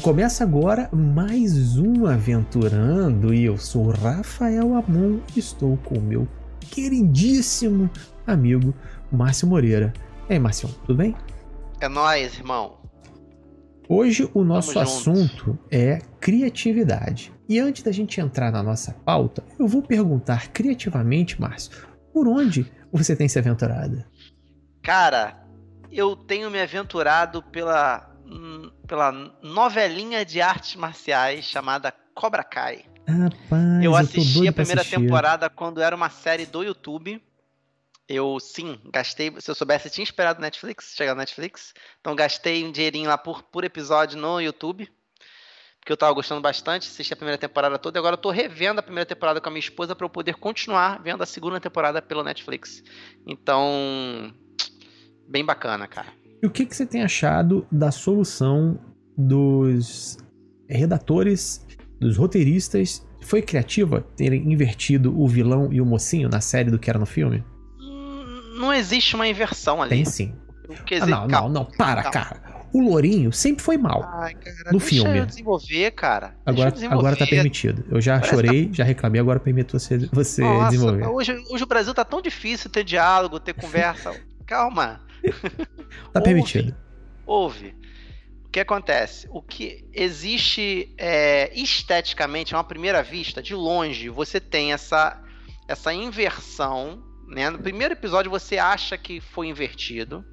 Começa agora mais um Aventurando e eu sou o Rafael Amon e estou com o meu queridíssimo amigo Márcio Moreira. E aí, Márcio, tudo bem? É nóis, irmão. Hoje o nosso Tamo assunto é criatividade. E antes da gente entrar na nossa pauta, eu vou perguntar criativamente, Márcio, por onde você tem se aventurado? Cara, eu tenho me aventurado pela novelinha de artes marciais chamada Cobra Kai. Rapaz, Eu tô assisti doido a pra primeira assistir. temporada quando era uma série do YouTube. Eu, sim, gastei. Se eu soubesse, eu tinha esperado Netflix, chegar no Netflix. Então, gastei um dinheirinho lá por episódio no YouTube. Porque eu tava gostando bastante, assisti a primeira temporada toda. E agora eu tô revendo a primeira temporada com a minha esposa pra eu poder continuar vendo a segunda temporada pelo Netflix. Então, bem bacana, cara. E o que você tem achado da solução dos redatores, dos roteiristas? Foi criativa terem invertido o vilão e o mocinho na série do que era no filme? Não existe uma inversão ali. Tem sim. Calma. Não, para, cara. O Lourinho sempre foi mal. Ai, cara, no deixa filme. eu desenvolver, cara. Deixa eu Agora desenvolver. tá permitido. Eu já chorei, já reclamei, agora permito você Nossa, desenvolver. hoje o Brasil tá tão difícil ter diálogo, ter conversa. Calma. Tá permitido. Ouve. O que acontece? O que existe esteticamente, a uma primeira vista, de longe, você tem essa inversão, né? No primeiro episódio você acha que foi invertido,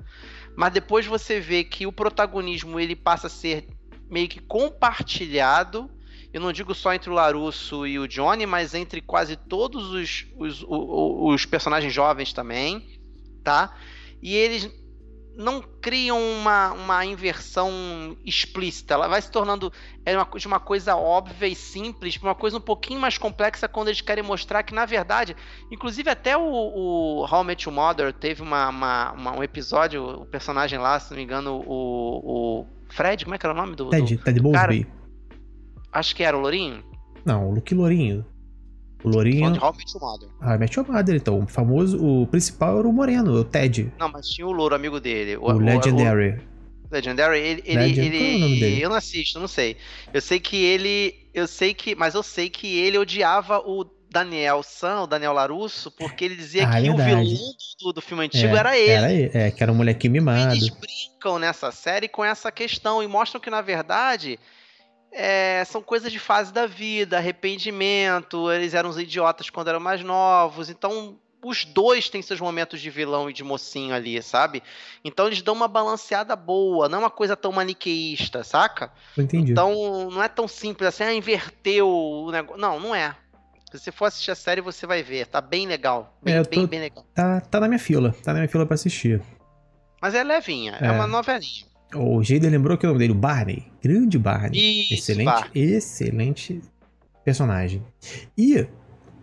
mas depois você vê que o protagonismo ele passa a ser meio que compartilhado. Eu não digo só entre o LaRusso e o Johnny, mas entre quase todos os personagens jovens também, tá? E eles não criam uma inversão explícita. Ela vai se tornando de uma coisa óbvia e simples para uma coisa um pouquinho mais complexa quando eles querem mostrar que, na verdade, inclusive até o How I Met Your Mother teve um episódio, o personagem lá, se não me engano, o Fred, como é que era o nome do Ted Mosby. Acho que era o Lourinho. Não, o Luke Lourinho. O Lourinho. De How I Met Your Mother. Ah, Met Your Mother, então. O famoso, o principal era o Moreno, o Ted. Não, mas tinha o Louro, amigo dele. O Legendary. Legendary, ele Qual é o nome dele? Eu não assisto, não sei. Eu sei que ele odiava o Daniel LaRusso, porque ele dizia que o vilão do filme antigo era ele. Que era um molequinho mimado. Eles brincam nessa série com essa questão e mostram que, na verdade, são coisas de fase da vida, arrependimento, eles eram uns idiotas quando eram mais novos, então os dois têm seus momentos de vilão e de mocinho ali, sabe? Então eles dão uma balanceada boa, não é uma coisa tão maniqueísta, saca? Entendi. Então não é tão simples assim, inverteu o negócio. Não é. Se você for assistir a série, você vai ver, tá bem legal. Bem legal. Tá na minha fila pra assistir. Mas é levinha, é uma novelinha. O Jayden lembrou que o nome dele, o Barney. Grande Barney. Isso, Excelente personagem. E,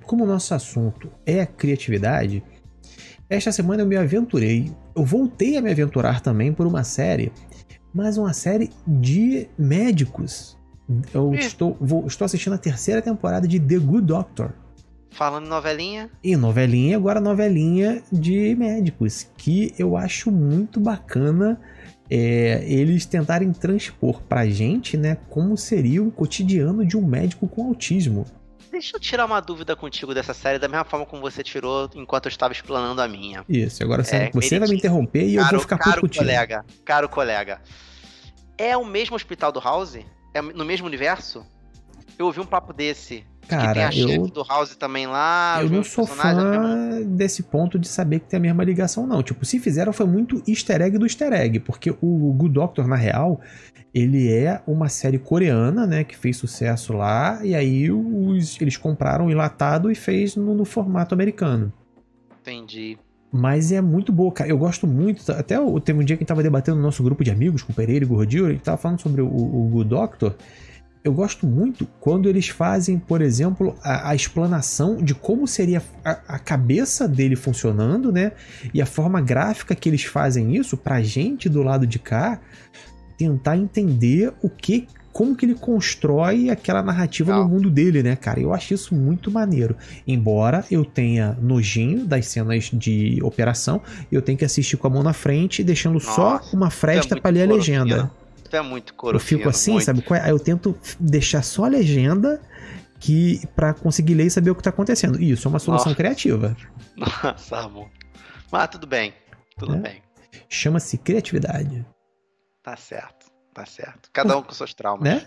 como o nosso assunto é criatividade, esta semana eu me aventurei. Eu voltei a me aventurar também por uma série, mas uma série de médicos. Eu estou assistindo a terceira temporada de The Good Doctor. Falando em novelinha. E novelinha, agora novelinha de médicos, que eu acho muito bacana. Eles tentarem transpor pra gente, né, como seria o cotidiano de um médico com autismo. Deixa eu tirar uma dúvida contigo dessa série, da mesma forma como você tirou enquanto eu estava explanando a minha. Isso, agora você vai me interromper e eu vou ficar puto contigo. Caro colega, é o mesmo hospital do House? É no mesmo universo? Eu ouvi um papo desse. Cara, que tem a chefe do House também lá. Eu não sou fã desse ponto de saber que tem a mesma ligação, não. Tipo, se fizeram foi muito easter egg do easter egg, porque o Good Doctor, na real, ele é uma série coreana, né, que fez sucesso lá, e aí eles compraram enlatado e fez no formato americano. Entendi. Mas é muito boa, cara. Eu gosto muito. Até teve um dia que a gente tava debatendo no nosso grupo de amigos com o Pereira e Gordilho, a gente tava falando sobre o Good Doctor. Eu gosto muito quando eles fazem, por exemplo, a explanação de como seria a cabeça dele funcionando, né? E a forma gráfica que eles fazem isso pra gente do lado de cá tentar entender como que ele constrói aquela narrativa no mundo dele, né, cara? Eu acho isso muito maneiro. Embora eu tenha nojinho das cenas de operação, eu tenho que assistir com a mão na frente, deixando só uma fresta pra ler a legenda. Tu é muito couro Eu fico fino, assim, muito. sabe? Aí eu tento deixar só a legenda pra conseguir ler e saber o que tá acontecendo. Isso é uma solução criativa. Nossa, amor. Mas tudo bem. Tudo Né? bem. Chama-se criatividade. Tá certo. Tá certo. Cada um com seus traumas. Né?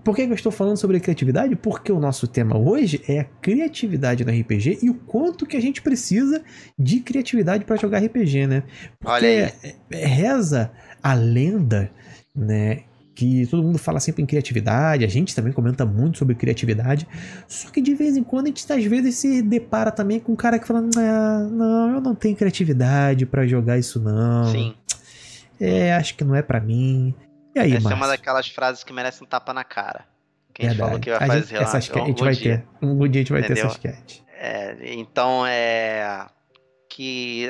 Por que eu estou falando sobre criatividade? Porque o nosso tema hoje é a criatividade no RPG e o quanto que a gente precisa de criatividade para jogar RPG, né? Porque Olha aí. reza a lenda, né? Que todo mundo fala sempre em criatividade, a gente também comenta muito sobre criatividade, só que de vez em quando a gente às vezes se depara também com um cara que fala: não, eu não tenho criatividade para jogar isso não. Sim. Acho que não é para mim. E aí, Essa é uma Márcio? daquelas frases que merecem um tapa na cara. Quem Verdade. falou que vai fazer lá? A gente vai ter. Um dia a gente vai ter essa sketch. Então que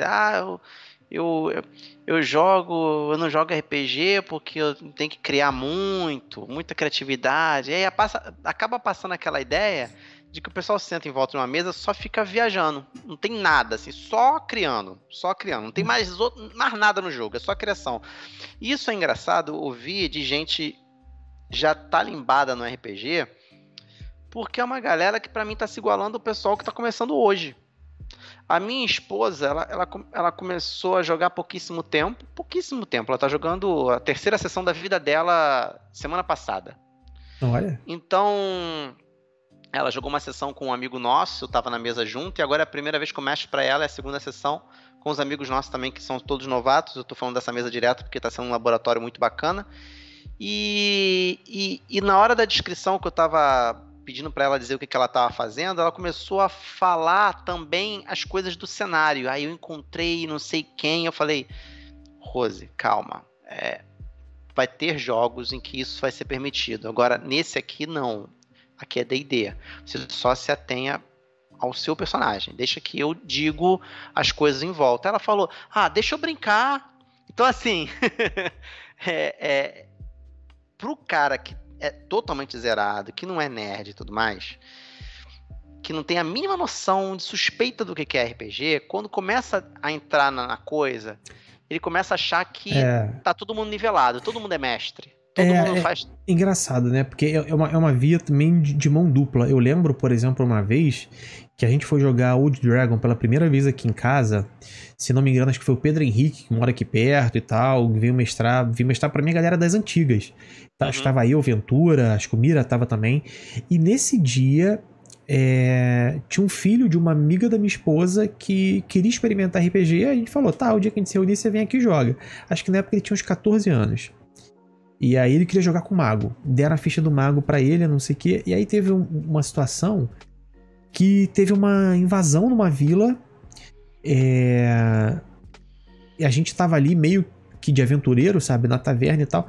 eu jogo, eu não jogo RPG porque eu tenho que criar muita criatividade. E aí acaba passando aquela ideia de que o pessoal senta em volta de uma mesa, só fica viajando, não tem nada, assim, só criando, não tem mais nada no jogo, é só criação. E isso é engraçado ouvir de gente já talimbada no RPG, porque é uma galera que pra mim tá se igualando ao pessoal que tá começando hoje. A minha esposa, ela começou a jogar há pouquíssimo tempo, ela tá jogando a terceira sessão da vida dela semana passada. Olha. Então, ela jogou uma sessão com um amigo nosso, eu tava na mesa junto, e agora é a primeira vez que eu mexo pra ela, é a segunda sessão com os amigos nossos também, que são todos novatos. Eu tô falando dessa mesa direto porque tá sendo um laboratório muito bacana. E na hora da descrição que eu tava pedindo pra ela dizer o que ela tava fazendo, ela começou a falar também as coisas do cenário. Aí eu encontrei não sei quem, eu falei: Rose, calma, vai ter jogos em que isso vai ser permitido. Agora, nesse aqui, não. Aqui é D&D. Você só se atenha ao seu personagem. Deixa que eu digo as coisas em volta. Ela falou: deixa eu brincar. Então, assim, pro cara que é totalmente zerado, que não é nerd e tudo mais, que não tem a mínima noção de suspeita do que é RPG, quando começa a entrar na coisa, ele começa a achar que tá todo mundo nivelado, todo mundo é mestre. Todo mundo faz. Engraçado, né? Porque é uma via também de mão dupla. Eu lembro, por exemplo, uma vez que a gente foi jogar Old Dragon pela primeira vez aqui em casa. Se não me engano, acho que foi o Pedro Henrique, que mora aqui perto e tal. Veio mestrar pra mim a galera das antigas. Acho que estava eu, Ventura, acho que o Mira tava também. E nesse dia tinha um filho de uma amiga da minha esposa que queria experimentar RPG. A gente falou: o dia que a gente se reunir, você vem aqui e joga. Acho que na época ele tinha uns 14 anos. E aí ele queria jogar com o mago. Deram a ficha do mago pra ele, não sei o quê. E aí teve uma situação que teve uma invasão numa vila. E a gente tava ali meio que de aventureiro, sabe? Na taverna e tal.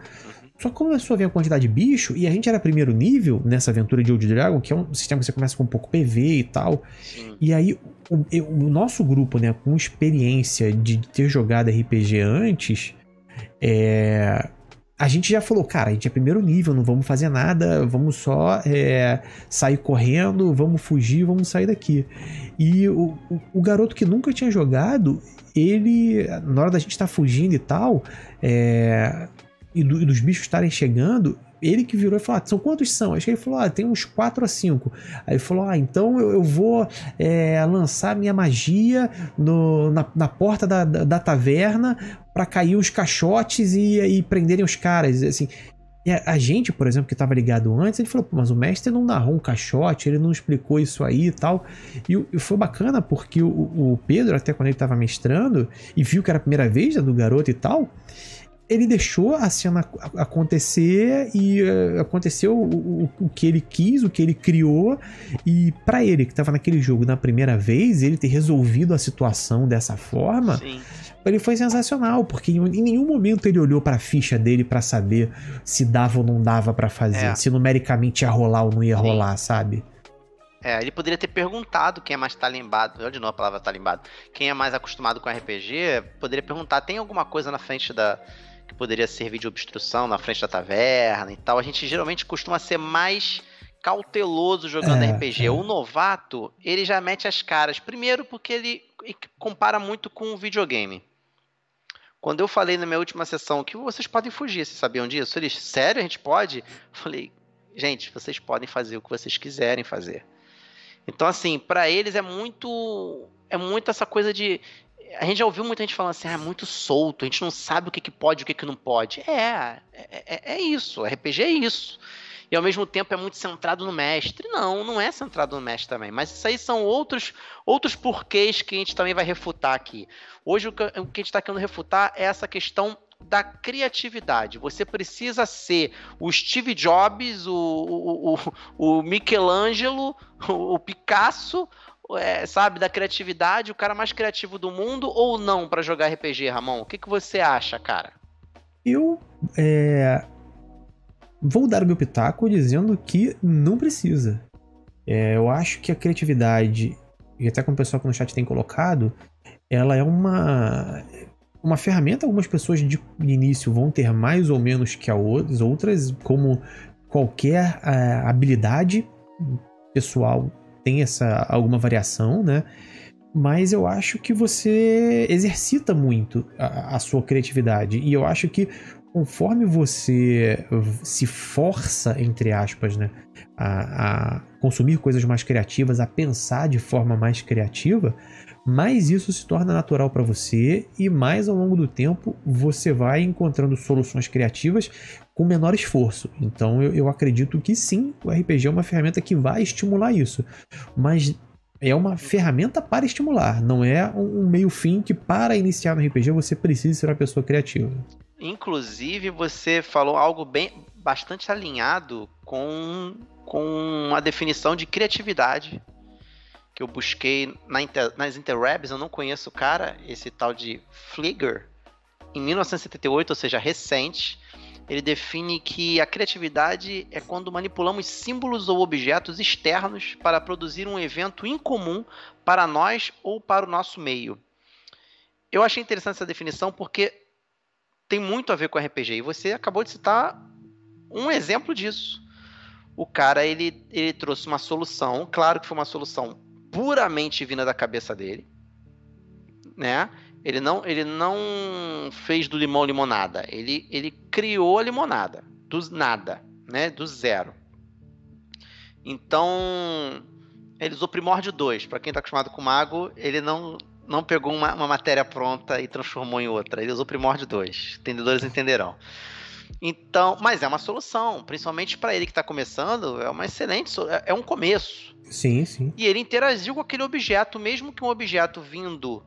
Só que começou a ver a quantidade de bicho. E a gente era primeiro nível nessa aventura de Old Dragon, que é um sistema que você começa com um pouco PV e tal. Sim. E aí o nosso grupo, né, com experiência de ter jogado RPG antes, a gente já falou: cara, a gente é primeiro nível, não vamos fazer nada, vamos só sair correndo, vamos fugir, vamos sair daqui. E o garoto que nunca tinha jogado, ele, na hora da gente estar fugindo e tal, e dos bichos estarem chegando, ele que virou e falou: são quantos são? Acho que ele falou: tem uns 4 a 5. Aí ele falou: então eu vou lançar minha magia na porta da taverna pra cair os caixotes e prenderem os caras. Assim, e a gente, por exemplo, que estava ligado antes, ele falou: mas o mestre não narrou um caixote, ele não explicou isso aí e tal. E foi bacana porque o Pedro, até quando ele estava mestrando e viu que era a primeira vez do garoto e tal, ele deixou a cena acontecer e aconteceu o que ele quis, o que ele criou. E pra ele, que tava naquele jogo na primeira vez, ele ter resolvido a situação dessa forma, sim, ele foi sensacional, porque em nenhum momento ele olhou pra ficha dele pra saber se dava ou não dava pra fazer, se numericamente ia rolar ou não ia rolar, sabe? Ele poderia ter perguntado quem é mais talimbado, eu de novo a palavra talimbado, quem é mais acostumado com RPG, poderia perguntar: tem alguma coisa na frente que poderia servir de obstrução na frente da taverna e tal. A gente geralmente costuma ser mais cauteloso jogando RPG. O novato, ele já mete as caras. Primeiro porque ele compara muito com o videogame. Quando eu falei na minha última sessão que vocês podem fugir, vocês sabiam disso? Eles, sério, a gente pode? Eu falei, gente, vocês podem fazer o que vocês quiserem fazer. Então, assim, pra eles é muito essa coisa de... A gente já ouviu muita gente falando assim, é muito solto, a gente não sabe o que pode e o que não pode. É isso, RPG é isso. E ao mesmo tempo é muito centrado no mestre. Não é centrado no mestre também. Mas isso aí são outros porquês que a gente também vai refutar aqui. Hoje o que a gente está querendo refutar é essa questão da criatividade. Você precisa ser o Steve Jobs, o Michelangelo, o Picasso, sabe, da criatividade, o cara mais criativo do mundo ou não para jogar RPG, Ramon? O que você acha, cara? Eu vou dar o meu pitaco dizendo que não precisa. Eu acho que a criatividade, e até como o pessoal que no chat tem colocado, ela é uma ferramenta. Algumas pessoas de início vão ter mais ou menos que outras, como qualquer habilidade pessoal tem alguma variação, né? Mas eu acho que você exercita muito a sua criatividade. E eu acho que conforme você se força, entre aspas, né, a consumir coisas mais criativas, a pensar de forma mais criativa, mais isso se torna natural para você e mais ao longo do tempo você vai encontrando soluções criativas com menor esforço. Então eu acredito que sim, o RPG é uma ferramenta que vai estimular isso, mas é uma ferramenta para estimular, não é um meio-fim que para iniciar no RPG você precisa ser uma pessoa criativa. Inclusive, você falou algo bastante alinhado com a definição de criatividade que eu busquei nas interwebs. Eu não conheço o cara, esse tal de Flieger, em 1978, ou seja, recente. Ele define que a criatividade é quando manipulamos símbolos ou objetos externos para produzir um evento incomum para nós ou para o nosso meio. Eu achei interessante essa definição porque tem muito a ver com RPG. E você acabou de citar um exemplo disso. O cara, ele trouxe uma solução, claro que foi uma solução puramente vinda da cabeça dele, né? Ele não fez do limão limonada. Ele criou a limonada do nada, né? Do zero. Então, ele usou Primórdio 2. Para quem está acostumado com Mago, ele não pegou uma matéria pronta e transformou em outra. Ele usou Primórdio 2. Entendedores entenderão. Então, mas é uma solução, principalmente para ele que está começando, é uma excelente, é um começo. Sim, sim. E ele interagiu com aquele objeto, mesmo que um objeto vindo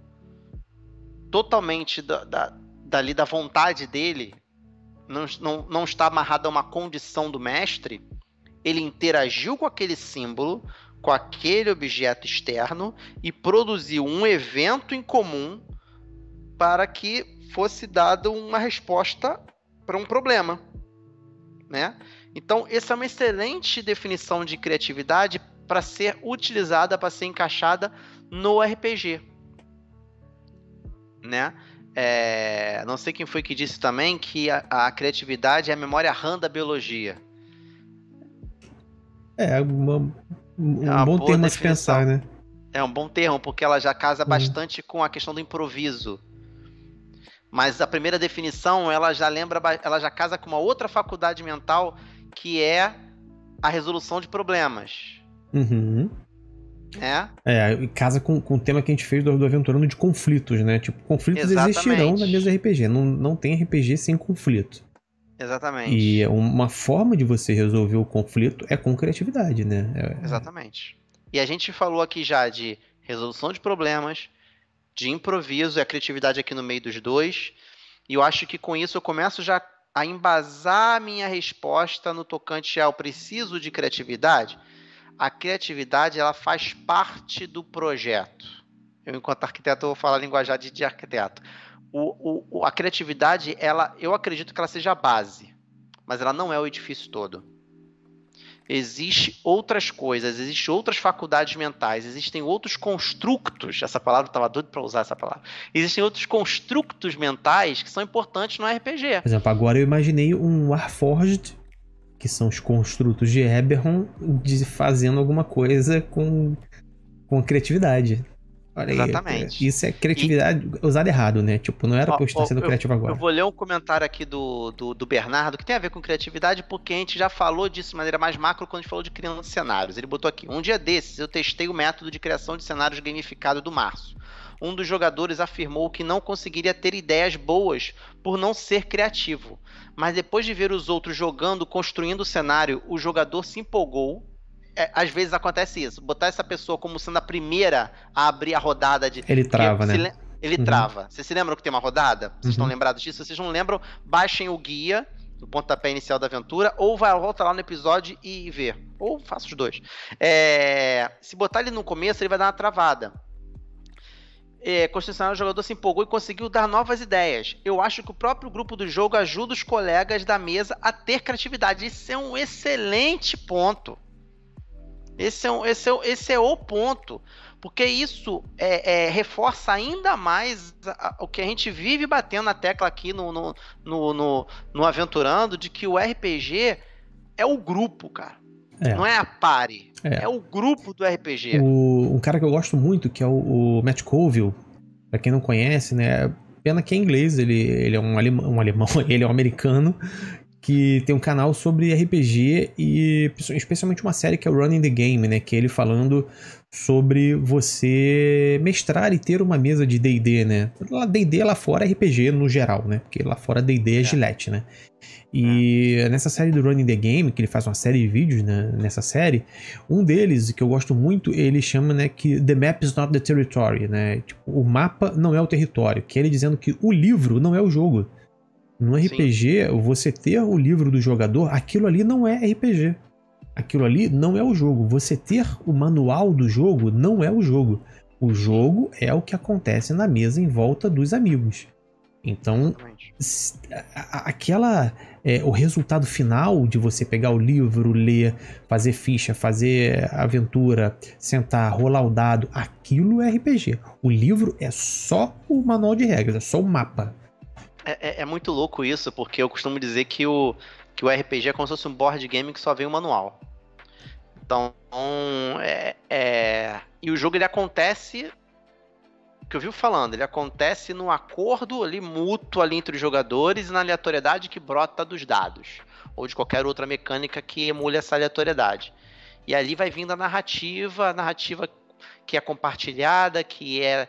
totalmente dali da vontade dele, não está amarrado a uma condição do mestre, ele interagiu com aquele símbolo, com aquele objeto externo e produziu um evento em comum para que fosse dada uma resposta para um problema, né? Então, essa é uma excelente definição de criatividade para ser utilizada, para ser encaixada no RPG, né? Não sei quem foi que disse também que a criatividade é a memória RAM da biologia. Um bom termo a se pensar, né? É um bom termo, porque ela já casa bastante com a questão do improviso. Mas a primeira definição, ela já casa com uma outra faculdade mental, que é a resolução de problemas. Uhum. Casa com o tema que a gente fez do Aventurando de conflitos, né? Tipo, conflitos existirão na mesa RPG. Não tem RPG sem conflito. Exatamente. E uma forma de você resolver o conflito é com criatividade, né? Exatamente. E a gente falou aqui já de resolução de problemas, de improviso e a criatividade aqui no meio dos dois. E eu acho que com isso eu começo já a embasar a minha resposta no tocante ao preciso de criatividade. A criatividade, ela faz parte do projeto. Eu, enquanto arquiteto, vou falar linguajar de arquiteto. A criatividade, eu acredito que ela seja a base, mas ela não é o edifício todo. Existem outras coisas, existem outras faculdades mentais, existem outros construtos, essa palavra, eu estava doido para usar essa palavra, existem outros construtos mentais que são importantes no RPG. Por exemplo, agora eu imaginei um Warforged, que são os construtos de Eberron, fazendo alguma coisa com criatividade. Olha aí, Exatamente. isso é criatividade usada errado, né? Tipo, não era pra eu estar sendo criativo agora. Eu vou ler um comentário aqui do Bernardo, que tem a ver com criatividade, porque a gente já falou disso de maneira mais macro quando a gente falou de criando cenários. Ele botou aqui: um dia desses eu testei o método de criação de cenários gamificado do Márcio. Um dos jogadores afirmou que não conseguiria ter ideias boas por não ser criativo. Mas depois de ver os outros jogando, construindo o cenário, o jogador se empolgou. Às vezes acontece isso. Botar essa pessoa como sendo a primeira a abrir a rodada de. Ele trava, né? Ele trava. Vocês se lembram que tem uma rodada? Vocês estão lembrados disso? Se vocês não lembram, baixem o guia do pontapé inicial da aventura, ou volta lá no episódio e vê. Ou faça os dois. Se botar ele no começo, ele vai dar uma travada. Constitucional, o jogador se empolgou e conseguiu dar novas ideias. Eu acho que o próprio grupo do jogo ajuda os colegas da mesa a ter criatividade. Isso é um excelente ponto. Esse é o ponto, porque isso reforça ainda mais o que a gente vive batendo na tecla aqui no Aventurando, de que o RPG é o grupo, cara. Não é a party, é o grupo do RPG. Um cara que eu gosto muito, que é o Matt Colville, pra quem não conhece, né? Pena que é inglês, ele é um alemão, ele é um americano, que tem um canal sobre RPG e especialmente uma série que é o Running the Game, né? Que é ele falando sobre você mestrar e ter uma mesa de D&D, né? D&D lá fora é RPG no geral, né? Porque lá fora D&D é Gillette, né? E nessa série do Running the Game, que ele faz uma série de vídeos, né, nessa série, um deles, que eu gosto muito, ele chama, né, que The Map is not the Territory, né? Tipo, o mapa não é o território, que é ele dizendo que o livro não é o jogo. No RPG, você ter o livro do jogador, aquilo ali não é RPG. Aquilo ali não é o jogo. Você ter o manual do jogo não é o jogo. O jogo é o que acontece na mesa em volta dos amigos. Então, o resultado final de você pegar o livro, ler, fazer ficha, fazer aventura, sentar, rolar o dado, aquilo é RPG. O livro é só o manual de regras, é só o mapa. É muito louco isso, porque eu costumo dizer que o RPG é como se fosse um board game que só vem o manual. Então, e o jogo ele acontece, que eu vivo falando, ele acontece no acordo ali mútuo ali entre os jogadores e na aleatoriedade que brota dos dados, ou de qualquer outra mecânica que emule essa aleatoriedade. E ali vai vindo a narrativa que é compartilhada, que é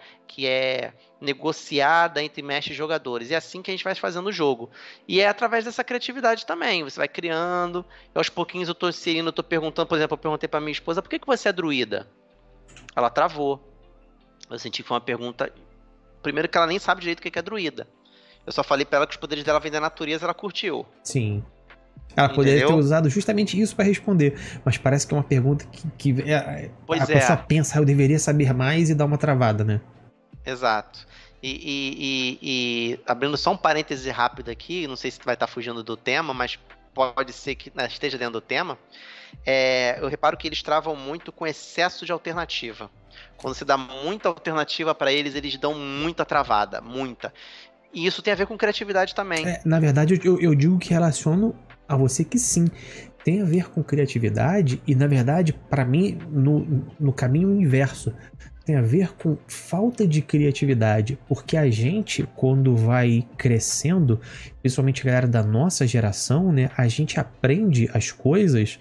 negociada entre mestres e jogadores. É assim que a gente vai fazendo o jogo. E é através dessa criatividade também. Você vai criando. E aos pouquinhos eu tô inserindo, eu tô perguntando, por exemplo, eu perguntei pra minha esposa, por que você é druida? Ela travou. Eu senti que foi uma pergunta... Primeiro que ela nem sabe direito o que é druida. Eu só falei pra ela que os poderes dela vêm da natureza, ela curtiu. Sim. Ela poderia ter usado justamente isso para responder, mas parece que é uma pergunta que a pessoa pensa, eu deveria saber mais e dá uma travada, né? Exato. E abrindo só um parêntese rápido aqui, não sei se vai estar fugindo do tema, mas pode ser que esteja dentro do tema. Eu reparo que eles travam muito com excesso de alternativa. Quando você dá muita alternativa para eles, eles dão muita travada, muita. E isso tem a ver com criatividade também. Na verdade, eu digo que relaciono a você que sim, tem a ver com criatividade e, na verdade, para mim, no caminho inverso, tem a ver com falta de criatividade, porque a gente, quando vai crescendo, principalmente a galera da nossa geração, né, a gente aprende as coisas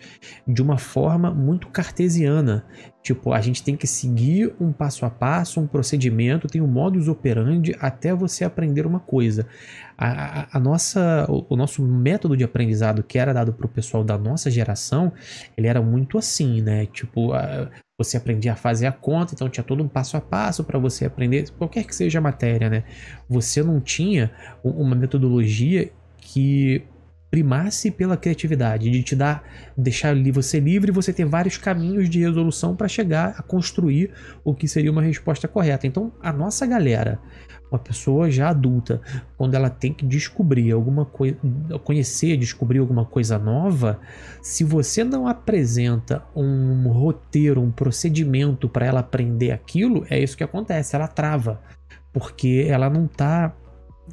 de uma forma muito cartesiana. Tipo, a gente tem que seguir um passo a passo, um procedimento, tem um modus operandi até você aprender uma coisa. O nosso método de aprendizado que era dado para o pessoal da nossa geração, ele era muito assim, né? Tipo, você aprendia a fazer a conta, então tinha todo um passo a passo para você aprender, qualquer que seja a matéria, né? Você não tinha uma metodologia que primasse pela criatividade, de deixar você livre e você ter vários caminhos de resolução para chegar a construir o que seria uma resposta correta. Então, a nossa galera, uma pessoa já adulta, quando ela tem que descobrir alguma coisa, descobrir alguma coisa nova, se você não apresenta um roteiro, um procedimento para ela aprender aquilo, é isso que acontece, ela trava, porque ela não está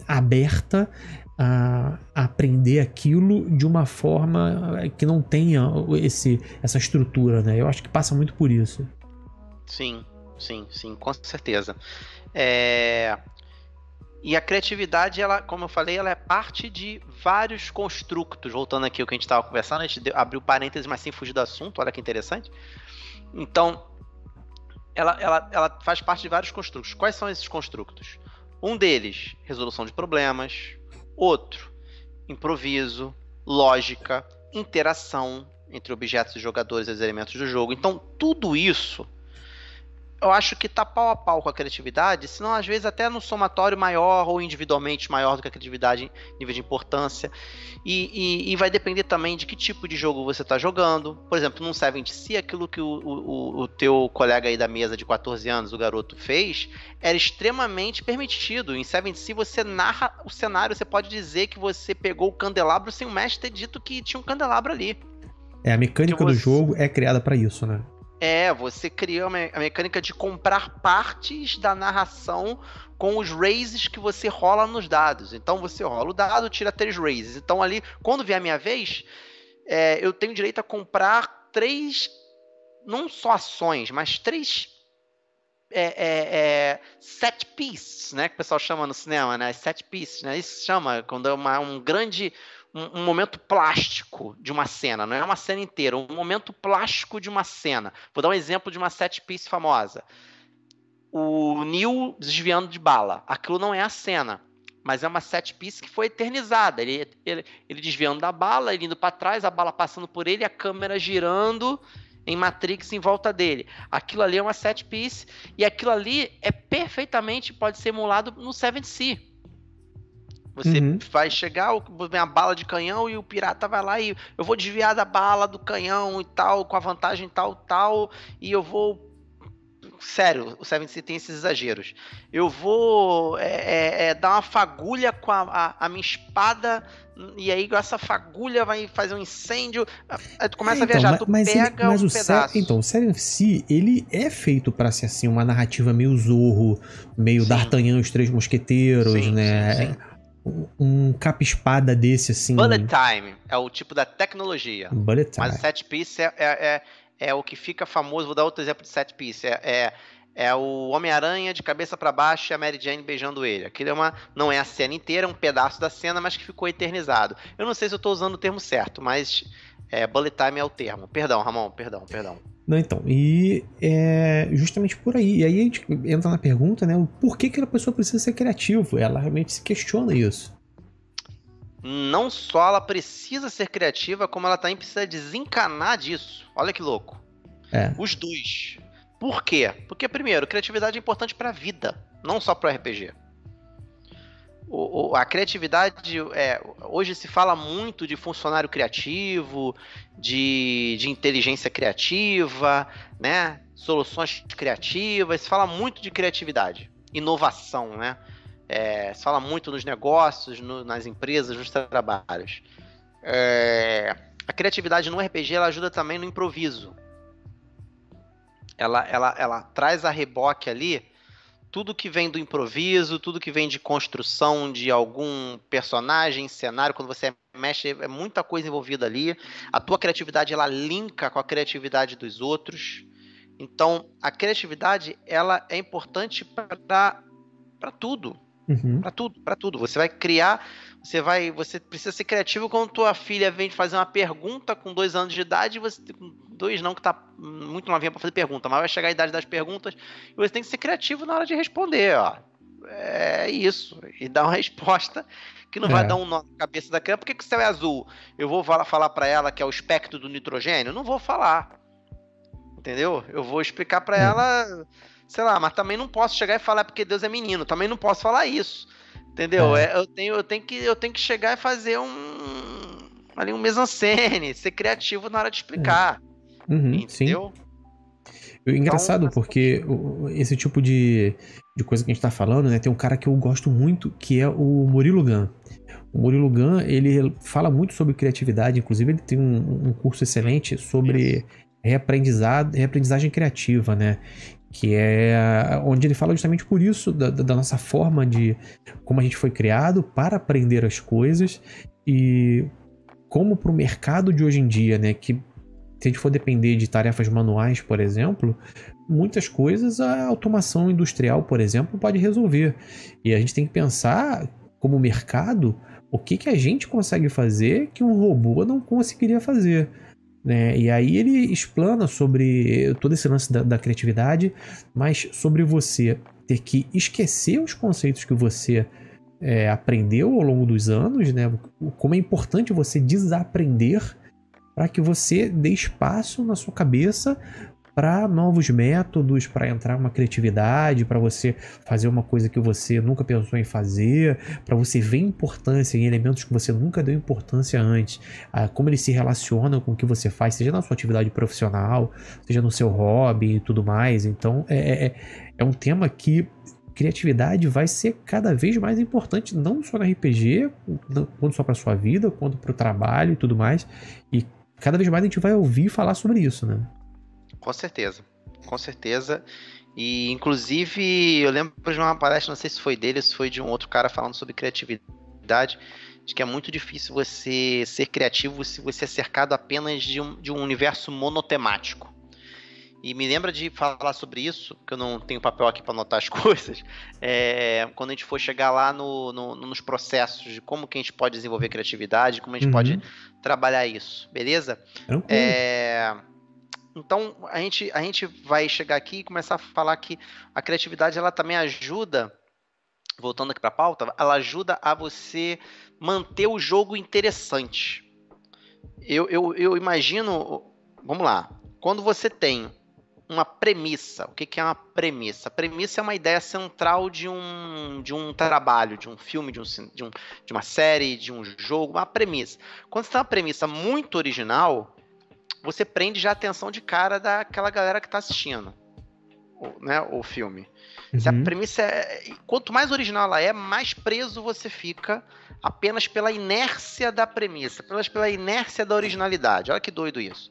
aberta a aprender aquilo de uma forma que não tenha essa estrutura, né? Eu acho que passa muito por isso. Sim. sim, sim, com certeza. E a criatividade, ela, como eu falei, ela é parte de vários construtos. Voltando aqui ao que a gente estava conversando, a gente abriu parênteses, mas sem fugir do assunto, olha que interessante. Então, ela faz parte de vários construtos. Quais são esses construtos? Um deles, resolução de problemas. Outro, improviso, lógica, interação entre objetos e jogadores e os elementos do jogo. Então, tudo isso eu acho que tá pau a pau com a criatividade, senão às vezes até no somatório maior ou individualmente maior do que a criatividade em nível de importância. E vai depender também de que tipo de jogo você está jogando. Por exemplo, num 7C, aquilo que o teu colega aí da mesa de 14 anos, o garoto, fez, era extremamente permitido. Em 7C você narra o cenário, você pode dizer que você pegou o candelabro sem o mestre ter dito que tinha um candelabro ali. A mecânica do jogo é criada para isso, né? Você cria a mecânica de comprar partes da narração com os raises que você rola nos dados. Então você rola o dado, tira 3 raises. Então ali, quando vier a minha vez, eu tenho direito a comprar 3, não só ações, mas 3 set pieces, né? Que o pessoal chama no cinema, né? Set pieces, né? Isso se chama quando é um momento plástico de uma cena, não é uma cena inteira, um momento plástico de uma cena. Vou dar um exemplo de uma set piece famosa. O Neo desviando de bala. Aquilo não é a cena, mas é uma set piece que foi eternizada. Ele desviando da bala, ele indo para trás, a bala passando por ele, a câmera girando em Matrix em volta dele. Aquilo ali é uma set piece e aquilo ali pode ser emulado no 7C. Você vai chegar, vem a bala de canhão e o pirata vai lá e eu vou desviar da bala do canhão e tal, com a vantagem tal, e eu vou... Sério, o 7C tem esses exageros. Eu vou dar uma fagulha com a minha espada e aí essa fagulha vai fazer um incêndio. Aí tu começa a viajar, tu pega um pedaço. Então, o 7C, ele é feito pra ser assim, uma narrativa meio Zorro, meio D'Artagnan e os Três Mosqueteiros, né? Sim. Um capa-espada desse, assim... Bullet Time é o tipo da tecnologia. Bullet Time. Mas o set piece é o que fica famoso. Vou dar outro exemplo de set piece. É o Homem-Aranha de cabeça para baixo e a Mary Jane beijando ele. Aquilo não é a cena inteira, é um pedaço da cena, mas que ficou eternizado. Eu não sei se eu estou usando o termo certo, mas Bullet Time é o termo. Perdão, Ramon, perdão. Não, então, e é justamente por aí. E aí a gente entra na pergunta, né? Por que a pessoa precisa ser criativa? Ela realmente se questiona isso. Não só ela precisa ser criativa, como ela também precisa desencanar disso. Olha que louco. Os dois. Por quê? Porque, primeiro, criatividade é importante para a vida, não só para o RPG. A criatividade, hoje se fala muito de funcionário criativo, de inteligência criativa, né? Soluções criativas, se fala muito de criatividade, inovação, né? Se fala muito nos negócios, nas empresas, nos trabalhos. A criatividade no RPG ela ajuda também no improviso. Ela traz a reboque ali tudo que vem do improviso, tudo que vem de construção de algum personagem, cenário, quando você mexe, é muita coisa envolvida ali. A tua criatividade, ela linka com a criatividade dos outros. Então, a criatividade, ela é importante para tudo. Para tudo. Você vai criar, você precisa ser criativo quando tua filha vem fazer uma pergunta com 2 anos de idade, você com 2 não, que tá muito novinha para fazer pergunta, mas vai chegar a idade das perguntas e você tem que ser criativo na hora de responder, ó. É isso. E dar uma resposta que não vai dar um nó na cabeça da criança. Por que o céu é azul? Eu vou falar para ela que é o espectro do nitrogênio? Não vou falar. Entendeu? Eu vou explicar para ela, sei lá, mas também não posso chegar e falar porque Deus é menino. Também não posso falar isso. Entendeu? Eu tenho que chegar e fazer um mise-en-scène, ser criativo na hora de explicar. Entendeu? Sim. Engraçado, então, porque esse tipo de coisa que a gente tá falando, né? Tem um cara que eu gosto muito, que é o Murilo Gun. O Murilo Gun, ele fala muito sobre criatividade, inclusive ele tem um curso excelente sobre reaprendizagem criativa, né? Que é onde ele fala justamente por isso, da nossa forma de como a gente foi criado para aprender as coisas e como pro mercado de hoje em dia, né? Que se a gente for depender de tarefas manuais, por exemplo, muitas coisas a automação industrial, por exemplo, pode resolver. E a gente tem que pensar, como mercado, o que a gente consegue fazer que um robô não conseguiria fazer, né? E aí ele explana sobre todo esse lance da criatividade, mas sobre você ter que esquecer os conceitos que você aprendeu ao longo dos anos, né? Como é importante você desaprender para que você dê espaço na sua cabeça para novos métodos, para entrar uma criatividade, para você fazer uma coisa que você nunca pensou em fazer, para você ver importância em elementos que você nunca deu importância antes, como eles se relacionam com o que você faz, seja na sua atividade profissional, seja no seu hobby e tudo mais. Então é um tema que criatividade vai ser cada vez mais importante, não só no RPG, quanto só para sua vida, quanto para o trabalho e tudo mais. E cada vez mais a gente vai ouvir falar sobre isso, né? Com certeza, com certeza. E, inclusive, eu lembro de uma palestra, não sei se foi dele ou se foi de um outro cara falando sobre criatividade, de que é muito difícil você ser criativo se você é cercado apenas de um universo monotemático. E me lembra de falar sobre isso, que eu não tenho papel aqui para anotar as coisas, quando a gente for chegar lá nos processos de como que a gente pode desenvolver criatividade, como a gente pode trabalhar isso, beleza? Então, a gente vai chegar aqui e começar a falar que a criatividade, ela também ajuda, voltando aqui para a pauta, ela ajuda a você manter o jogo interessante. Eu imagino, vamos lá, quando você tem uma premissa, o que é uma premissa? A premissa é uma ideia central de um trabalho, de um filme, de uma série, de um jogo, uma premissa. Quando você tem uma premissa muito original, você prende já a atenção de cara daquela galera que está assistindo, né, o filme. Se a premissa quanto mais original ela é, mais preso você fica apenas pela inércia da premissa, pela inércia da originalidade. Olha que doido isso.